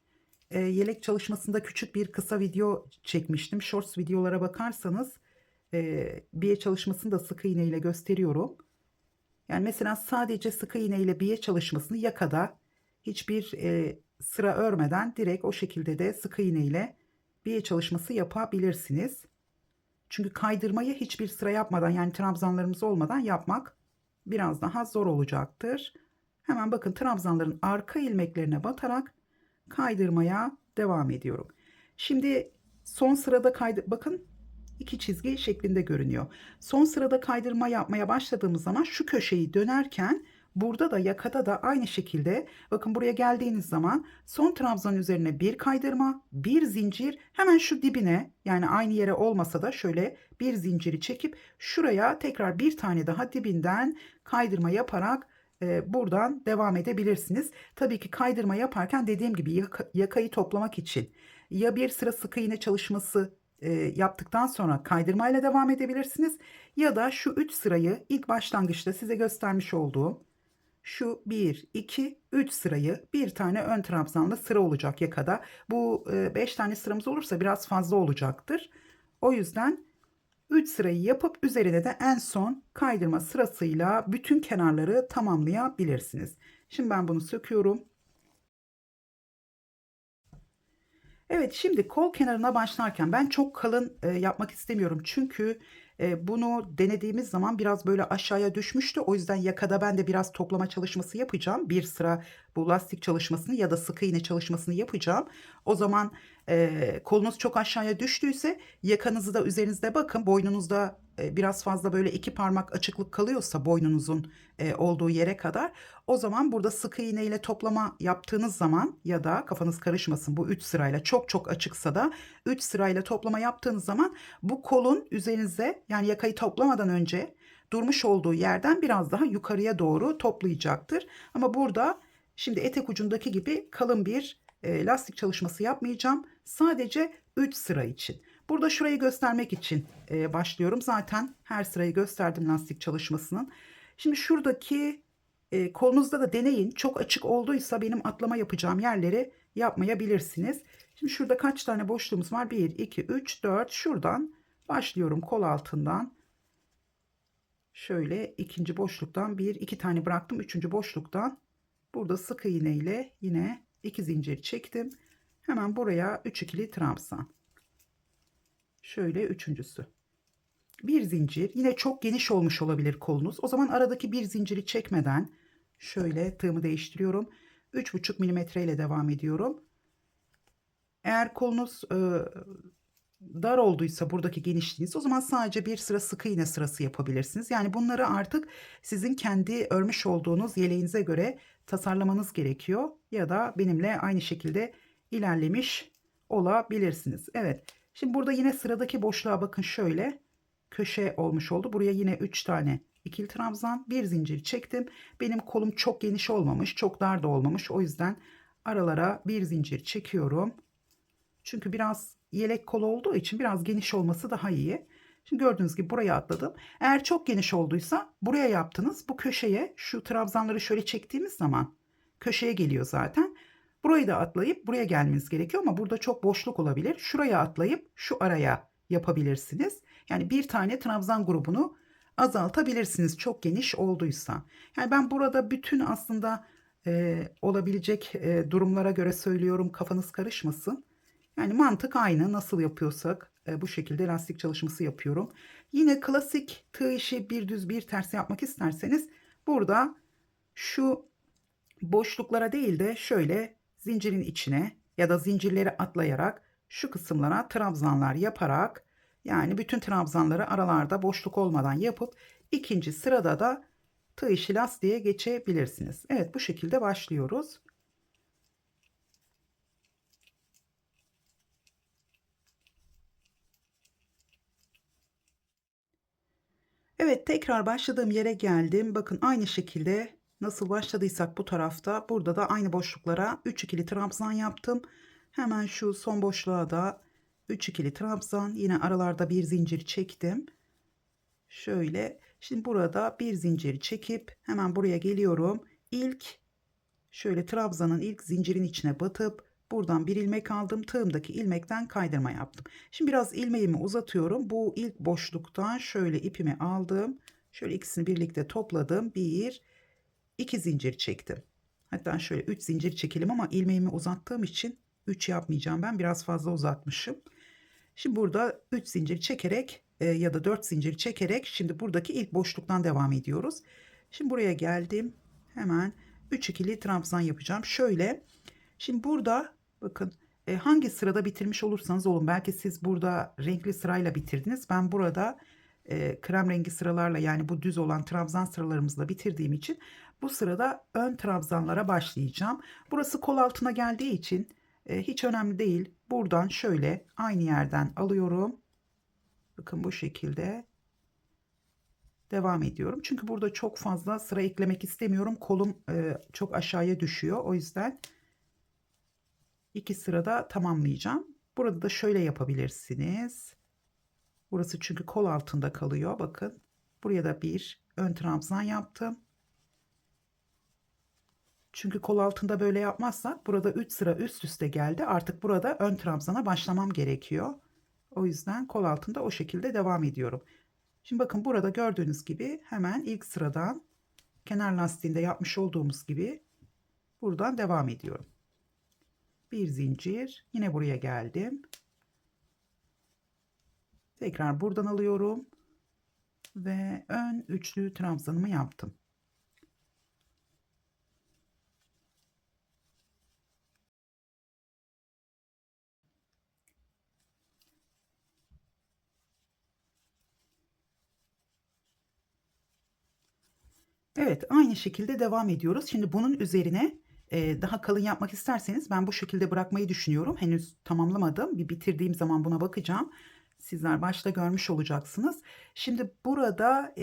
yelek çalışmasında küçük bir kısa video çekmiştim. Shorts videolara bakarsanız biye çalışmasını da sık iğne ile gösteriyorum. Yani mesela sadece sık iğne ile biye çalışmasını yakada hiçbir sıra örmeden direkt o şekilde de sık iğne ile biye çalışması yapabilirsiniz. Çünkü kaydırmayı hiçbir sıra yapmadan, yani trabzanlarımız olmadan yapmak biraz daha zor olacaktır. Hemen bakın trabzanların arka ilmeklerine batarak kaydırmaya devam ediyorum. Şimdi son sırada bakın iki çizgi şeklinde görünüyor. Son sırada kaydırma yapmaya başladığımız zaman şu köşeyi dönerken burada da yakada da aynı şekilde bakın buraya geldiğiniz zaman son trabzanın üzerine bir kaydırma, bir zincir, hemen şu dibine, yani aynı yere olmasa da şöyle bir zinciri çekip şuraya tekrar bir tane daha dibinden kaydırma yaparak buradan devam edebilirsiniz. Tabii ki kaydırma yaparken dediğim gibi yakayı toplamak için ya bir sıra sık iğne çalışması yaptıktan sonra kaydırmayla devam edebilirsiniz ya da şu 3 sırayı ilk başlangıçta size göstermiş olduğum şu 1, 2, 3 sırayı bir tane ön trabzanla sıra olacak yakada. Bu 5 tane sıramız olursa biraz fazla olacaktır. O yüzden 3 sırayı yapıp üzerine de en son kaydırma sırasıyla bütün kenarları tamamlayabilirsiniz. Şimdi ben bunu söküyorum. Evet, şimdi kol kenarına başlarken ben çok kalın yapmak istemiyorum. Çünkü bunu denediğimiz zaman biraz böyle aşağıya düşmüştü. O yüzden yakada ben de biraz toplama çalışması yapacağım. Bir sıra bu lastik çalışmasını ya da sık iğne çalışmasını yapacağım. O zaman kolunuz çok aşağıya düştüyse yakanızı da üzerinizde bakın. Boynunuzda biraz fazla böyle iki parmak açıklık kalıyorsa boynunuzun olduğu yere kadar, o zaman burada sık iğne ile toplama yaptığınız zaman ya da kafanız karışmasın, bu 3 sırayla çok çok açıksa da 3 sırayla toplama yaptığınız zaman bu kolun üzerinize, yani yakayı toplamadan önce durmuş olduğu yerden biraz daha yukarıya doğru toplayacaktır. Ama burada şimdi etek ucundaki gibi kalın bir lastik çalışması yapmayacağım. Sadece 3 sıra için. Burada şurayı göstermek için başlıyorum. Zaten her sırayı gösterdim lastik çalışmasının. Şimdi şuradaki kolunuzda da deneyin. Çok açık olduysa benim atlama yapacağım yerleri yapmayabilirsiniz. Şimdi şurada kaç tane boşluğumuz var? 1, 2, 3, 4. Şuradan başlıyorum, kol altından. Şöyle ikinci boşluktan bir, iki tane bıraktım. Üçüncü boşluktan burada sık iğne ile yine 2 zincir çektim. Hemen buraya 3 ikili trabzan. Şöyle üçüncüsü. Bir zincir, yine çok geniş olmuş olabilir kolunuz. O zaman aradaki bir zinciri çekmeden şöyle tığımı değiştiriyorum. 3,5 milimetre ile devam ediyorum. Eğer kolunuz dar olduysa buradaki genişliğiniz, o zaman sadece bir sıra sık iğne sırası yapabilirsiniz. Yani bunları artık sizin kendi örmüş olduğunuz yeleğinize göre tasarlamanız gerekiyor. Ya da benimle aynı şekilde ilerlemiş olabilirsiniz. Evet. Şimdi burada yine sıradaki boşluğa bakın, şöyle köşe olmuş oldu. Buraya yine 3 tane ikili trabzan, bir zincir çektim. Benim kolum çok geniş olmamış, çok dar da olmamış. O yüzden aralara bir zincir çekiyorum. Çünkü biraz yelek kol olduğu için biraz geniş olması daha iyi. Şimdi gördüğünüz gibi buraya atladım. Eğer çok geniş olduysa buraya yaptınız. Bu köşeye şu trabzanları şöyle çektiğimiz zaman köşeye geliyor zaten. Burayı da atlayıp buraya gelmeniz gerekiyor ama burada çok boşluk olabilir. Şuraya atlayıp şu araya yapabilirsiniz. Yani bir tane trabzan grubunu azaltabilirsiniz çok geniş olduysa. Yani ben burada bütün aslında olabilecek durumlara göre söylüyorum, kafanız karışmasın. Yani mantık aynı, nasıl yapıyorsak bu şekilde lastik çalışması yapıyorum. Yine klasik tığ işi bir düz bir ters yapmak isterseniz burada şu boşluklara değil de şöyle zincirin içine ya da zincirleri atlayarak şu kısımlara trabzanlar yaparak, yani bütün trabzanları aralarda boşluk olmadan yapıp ikinci sırada da tığ işi lastiğe geçebilirsiniz. Evet, bu şekilde başlıyoruz. Evet, tekrar başladığım yere geldim. Bakın aynı şekilde nasıl başladıysak bu tarafta, burada da aynı boşluklara 3 ikili trabzan yaptım. Hemen şu son boşluğa da 3 ikili trabzan, yine aralarda bir zincir çektim. Şöyle şimdi burada bir zincir çekip hemen buraya geliyorum. İlk şöyle trabzanın ilk zincirin içine batıp buradan bir ilmek aldım. Tığımdaki ilmekten kaydırma yaptım. Şimdi biraz ilmeğimi uzatıyorum. Bu ilk boşluktan şöyle ipimi aldım. Şöyle ikisini birlikte topladım. Bir, iki zincir çektim. Hatta şöyle 3 zincir çekelim ama ilmeğimi uzattığım için 3 yapmayacağım. Ben biraz fazla uzatmışım. Şimdi burada 3 zincir çekerek ya da 4 zincir çekerek şimdi buradaki ilk boşluktan devam ediyoruz. Şimdi buraya geldim. Hemen 3 ikili trabzan yapacağım. Şöyle şimdi burada bakın, hangi sırada bitirmiş olursanız olun. Belki siz burada renkli sırayla bitirdiniz. Ben burada krem rengi sıralarla, yani bu düz olan trabzan sıralarımızla bitirdiğim için bu sırada ön trabzanlara başlayacağım. Burası kol altına geldiği için hiç önemli değil. Buradan şöyle aynı yerden alıyorum. Bakın bu şekilde devam ediyorum. Çünkü burada çok fazla sıra eklemek istemiyorum. Kolum çok aşağıya düşüyor. O yüzden 2 sırada tamamlayacağım. Burada da şöyle yapabilirsiniz. Burası çünkü kol altında kalıyor. Bakın buraya da bir ön trabzan yaptım. Çünkü kol altında böyle yapmazsak burada 3 sıra üst üste geldi. Artık burada ön trabzana başlamam gerekiyor. O yüzden kol altında o şekilde devam ediyorum. Şimdi bakın burada gördüğünüz gibi hemen ilk sıradan kenar lastiğinde yapmış olduğumuz gibi buradan devam ediyorum. Bir zincir, yine buraya geldim. Tekrar buradan alıyorum ve ön üçlü trabzanımı yaptım. Evet, aynı şekilde devam ediyoruz. Şimdi bunun üzerine daha kalın yapmak isterseniz ben bu şekilde bırakmayı düşünüyorum. Henüz tamamlamadım. Bir bitirdiğim zaman buna bakacağım. Sizler başta görmüş olacaksınız. Şimdi burada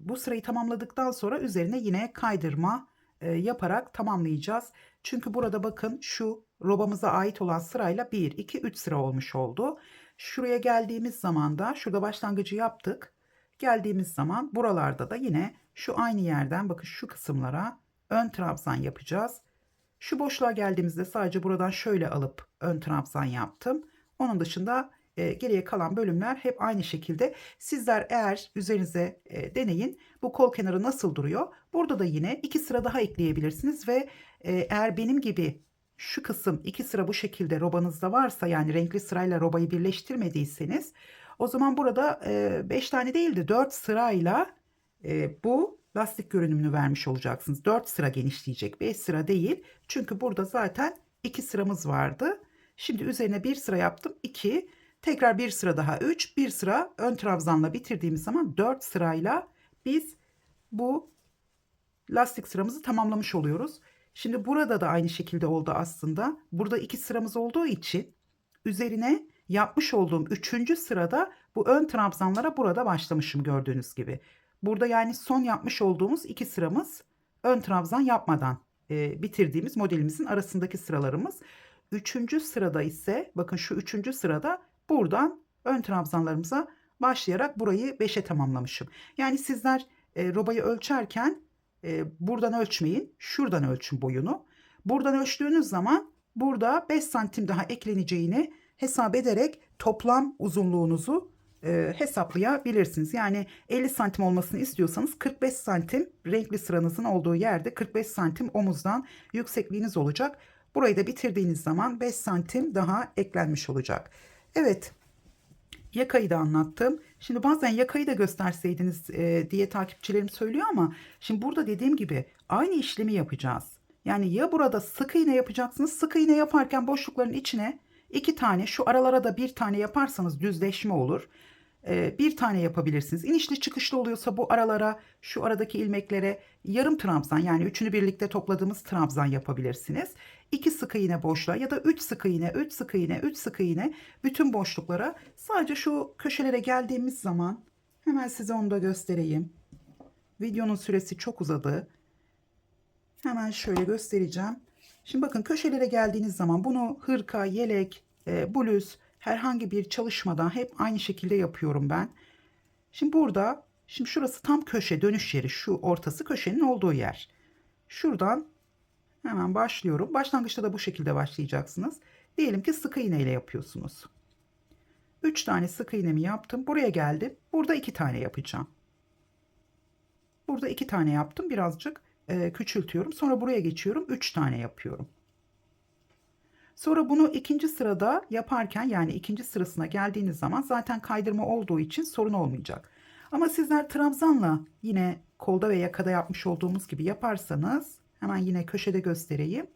bu sırayı tamamladıktan sonra üzerine yine kaydırma yaparak tamamlayacağız. Çünkü burada bakın şu robamıza ait olan sırayla 1, 2, 3 sıra olmuş oldu. Şuraya geldiğimiz zaman da şurada başlangıcı yaptık. Geldiğimiz zaman buralarda da yine şu aynı yerden bakın şu kısımlara ön trabzan yapacağız. Şu boşluğa geldiğimizde sadece buradan şöyle alıp ön trabzan yaptım. Onun dışında geriye kalan bölümler hep aynı şekilde. Sizler eğer üzerinize deneyin bu kol kenarı nasıl duruyor. Burada da yine 2 sıra daha ekleyebilirsiniz ve eğer benim gibi şu kısım 2 sıra bu şekilde robanızda varsa, yani renkli sırayla robayı birleştirmediyseniz, o zaman burada 5 tane değil de 4 sırayla bu lastik görünümünü vermiş olacaksınız. 4 sıra genişleyecek, 5 sıra değil. Çünkü burada zaten 2 sıramız vardı. Şimdi üzerine bir sıra yaptım, 2, tekrar bir sıra daha 3, bir sıra ön trabzanla bitirdiğimiz zaman 4 sırayla biz bu lastik sıramızı tamamlamış oluyoruz. Şimdi burada da aynı şekilde oldu aslında. Burada 2 sıramız olduğu için üzerine yapmış olduğum 3. sırada bu ön trabzanlara burada başlamışım gördüğünüz gibi. Burada yani son yapmış olduğumuz 2 sıramız ön trabzan yapmadan bitirdiğimiz modelimizin arasındaki sıralarımız. 3. sırada ise bakın şu 3. sırada buradan ön trabzanlarımıza başlayarak burayı 5'e tamamlamışım. Yani sizler robayı ölçerken buradan ölçmeyin, şuradan ölçün boyunu. Buradan ölçtüğünüz zaman burada 5 santim daha ekleneceğini hesap ederek toplam uzunluğunuzu hesaplayabilirsiniz. Yani 50 santim olmasını istiyorsanız 45 santim renkli sıranızın olduğu yerde 45 santim omuzdan yüksekliğiniz olacak. Burayı da bitirdiğiniz zaman 5 santim daha eklenmiş olacak. Evet, yakayı da anlattım. Şimdi bazen yakayı da gösterseydiniz diye takipçilerim söylüyor ama şimdi burada dediğim gibi aynı işlemi yapacağız. Yani ya burada sık iğne yapacaksınız. Sık iğne yaparken boşlukların içine 2 tane, şu aralara da 1 tane yaparsanız düzleşme olur. Bir tane yapabilirsiniz. İnişli çıkışlı oluyorsa bu aralara, şu aradaki ilmeklere yarım trabzan, yani üçünü birlikte topladığımız trabzan yapabilirsiniz. 2 sık iğne boşluğa ya da 3 sık iğne, 3 sık iğne, 3 sık iğne bütün boşluklara. Sadece şu köşelere geldiğimiz zaman hemen size onu da göstereyim. Videonun süresi çok uzadı. Hemen şöyle göstereceğim. Şimdi bakın köşelere geldiğiniz zaman bunu hırka, yelek, bluz, herhangi bir çalışmadan hep aynı şekilde yapıyorum ben. Şimdi burada, şimdi şurası tam köşe dönüş yeri, şu ortası köşenin olduğu yer. Şuradan hemen başlıyorum. Başlangıçta da bu şekilde başlayacaksınız. Diyelim ki sık iğne ile yapıyorsunuz. 3 tane sık iğnemi yaptım. Buraya geldim. Burada 2 tane yapacağım. Burada 2 tane yaptım. Birazcık küçültüyorum. Sonra buraya geçiyorum. 3 tane yapıyorum. Sonra bunu ikinci sırada yaparken, yani ikinci sırasına geldiğiniz zaman zaten kaydırma olduğu için sorun olmayacak. Ama sizler trabzanla yine kolda ve yakada yapmış olduğumuz gibi yaparsanız, hemen yine köşede göstereyim.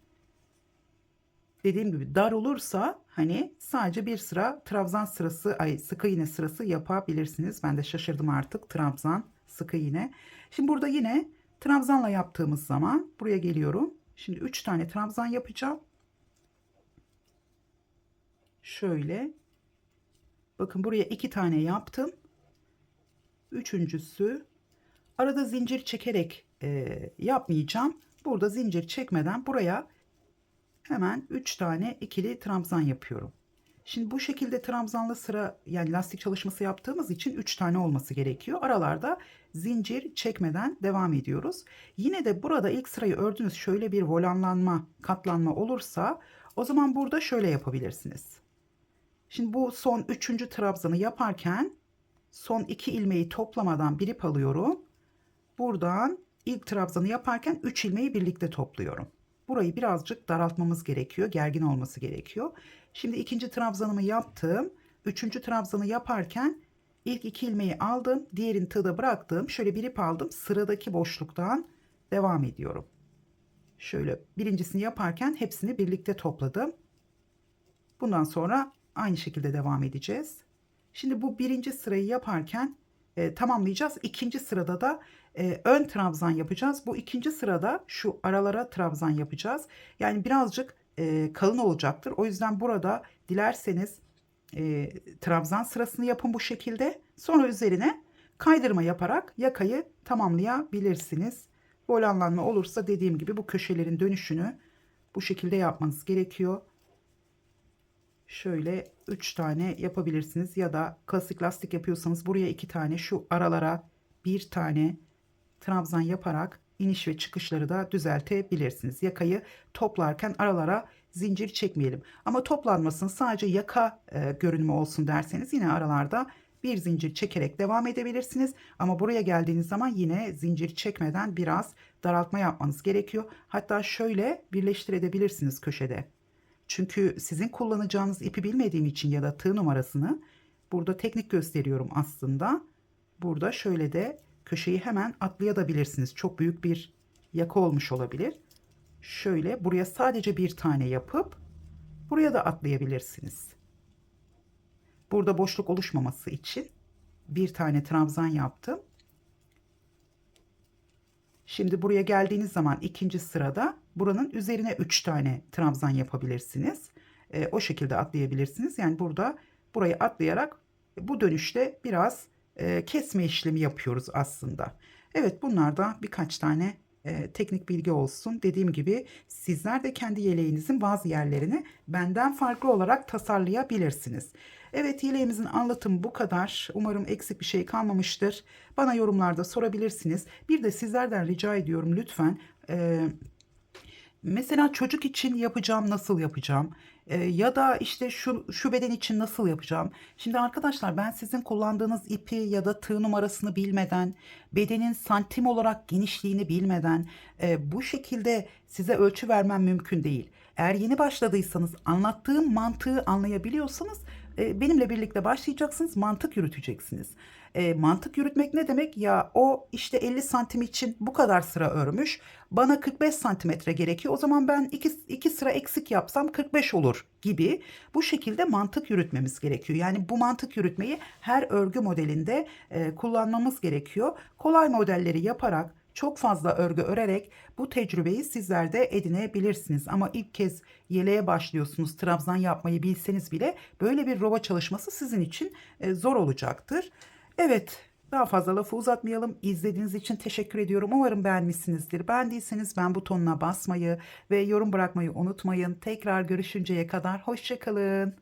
Dediğim gibi dar olursa hani sadece bir sıra trabzan sırası, sık iğne sırası yapabilirsiniz. Ben de şaşırdım artık, trabzan, sık iğne. Şimdi burada yine trabzanla yaptığımız zaman buraya geliyorum. Şimdi 3 tane trabzan yapacağım. Şöyle. Bakın buraya 2 tane yaptım. Üçüncüsü, arada zincir çekerek yapmayacağım. Burada zincir çekmeden buraya hemen 3 tane ikili trabzan yapıyorum. Şimdi bu şekilde trabzanlı sıra yani lastik çalışması yaptığımız için 3 tane olması gerekiyor. Aralarda zincir çekmeden devam ediyoruz. Yine de burada ilk sırayı ördünüz şöyle bir volanlanma, katlanma olursa o zaman burada şöyle yapabilirsiniz. Şimdi bu son 3. trabzanı yaparken son 2 ilmeği toplamadan bir ip alıyorum. Buradan ilk trabzanı yaparken 3 ilmeği birlikte topluyorum. Burayı birazcık daraltmamız gerekiyor. Gergin olması gerekiyor. Şimdi ikinci trabzanımı yaptım. Üçüncü trabzanı yaparken ilk 2 ilmeği aldım. Diğerini tığda bıraktım. Şöyle bir ip aldım. Sıradaki boşluktan devam ediyorum. Şöyle birincisini yaparken hepsini birlikte topladım. Bundan sonra aynı şekilde devam edeceğiz. Şimdi bu birinci sırayı yaparken tamamlayacağız. İkinci sırada da ön trabzan yapacağız. Bu ikinci sırada şu aralara trabzan yapacağız. Yani birazcık kalın olacaktır. O yüzden burada dilerseniz trabzan sırasını yapın bu şekilde. Sonra üzerine kaydırma yaparak yakayı tamamlayabilirsiniz. Volanlanma olursa dediğim gibi bu köşelerin dönüşünü bu şekilde yapmanız gerekiyor. Şöyle 3 tane yapabilirsiniz ya da klasik lastik yapıyorsanız buraya 2 tane, şu aralara 1 tane trabzan yaparak iniş ve çıkışları da düzeltebilirsiniz. Yakayı toplarken aralara zincir çekmeyelim. Ama toplanmasın, sadece yaka görünümü olsun derseniz yine aralarda bir zincir çekerek devam edebilirsiniz. Ama buraya geldiğiniz zaman yine zincir çekmeden biraz daraltma yapmanız gerekiyor. Hatta şöyle birleştirebilirsiniz köşede. Çünkü sizin kullanacağınız ipi bilmediğim için ya da tığ numarasını burada teknik gösteriyorum aslında. Burada şöyle de köşeyi hemen atlayabilirsiniz. Çok büyük bir yaka olmuş olabilir. Şöyle buraya sadece bir tane yapıp buraya da atlayabilirsiniz. Burada boşluk oluşmaması için bir tane trabzan yaptım. Şimdi buraya geldiğiniz zaman ikinci sırada buranın üzerine 3 tane trabzan yapabilirsiniz. O şekilde atlayabilirsiniz. Yani burada burayı atlayarak bu dönüşte biraz kesme işlemi yapıyoruz aslında. Evet, bunlar da birkaç tane teknik bilgi olsun. Dediğim gibi sizler de kendi yeleğinizin bazı yerlerini benden farklı olarak tasarlayabilirsiniz. Evet, yeleğimizin anlatımı bu kadar. Umarım eksik bir şey kalmamıştır. Bana yorumlarda sorabilirsiniz. Bir de sizlerden rica ediyorum lütfen. Mesela çocuk için yapacağım, nasıl yapacağım? Ya da işte şu beden için nasıl yapacağım? Şimdi arkadaşlar, ben sizin kullandığınız ipi ya da tığ numarasını bilmeden, bedenin santim olarak genişliğini bilmeden bu şekilde size ölçü vermem mümkün değil. Eğer yeni başladıysanız, anlattığım mantığı anlayabiliyorsanız benimle birlikte başlayacaksınız, mantık yürüteceksiniz. Mantık yürütmek ne demek? Ya o işte 50 santim için bu kadar sıra örmüş. Bana 45 santimetre gerekiyor. O zaman ben iki sıra eksik yapsam 45 olur gibi, bu şekilde mantık yürütmemiz gerekiyor. Yani bu mantık yürütmeyi her örgü modelinde kullanmamız gerekiyor. Kolay modelleri yaparak, çok fazla örgü örerek bu tecrübeyi sizler de edinebilirsiniz. Ama ilk kez yeleğe başlıyorsunuz, trabzan yapmayı bilseniz bile böyle bir rova çalışması sizin için zor olacaktır. Evet, daha fazla lafı uzatmayalım. İzlediğiniz için teşekkür ediyorum. Umarım beğenmişsinizdir. Beğendiyseniz beğen butonuna basmayı ve yorum bırakmayı unutmayın. Tekrar görüşünceye kadar hoşça kalın.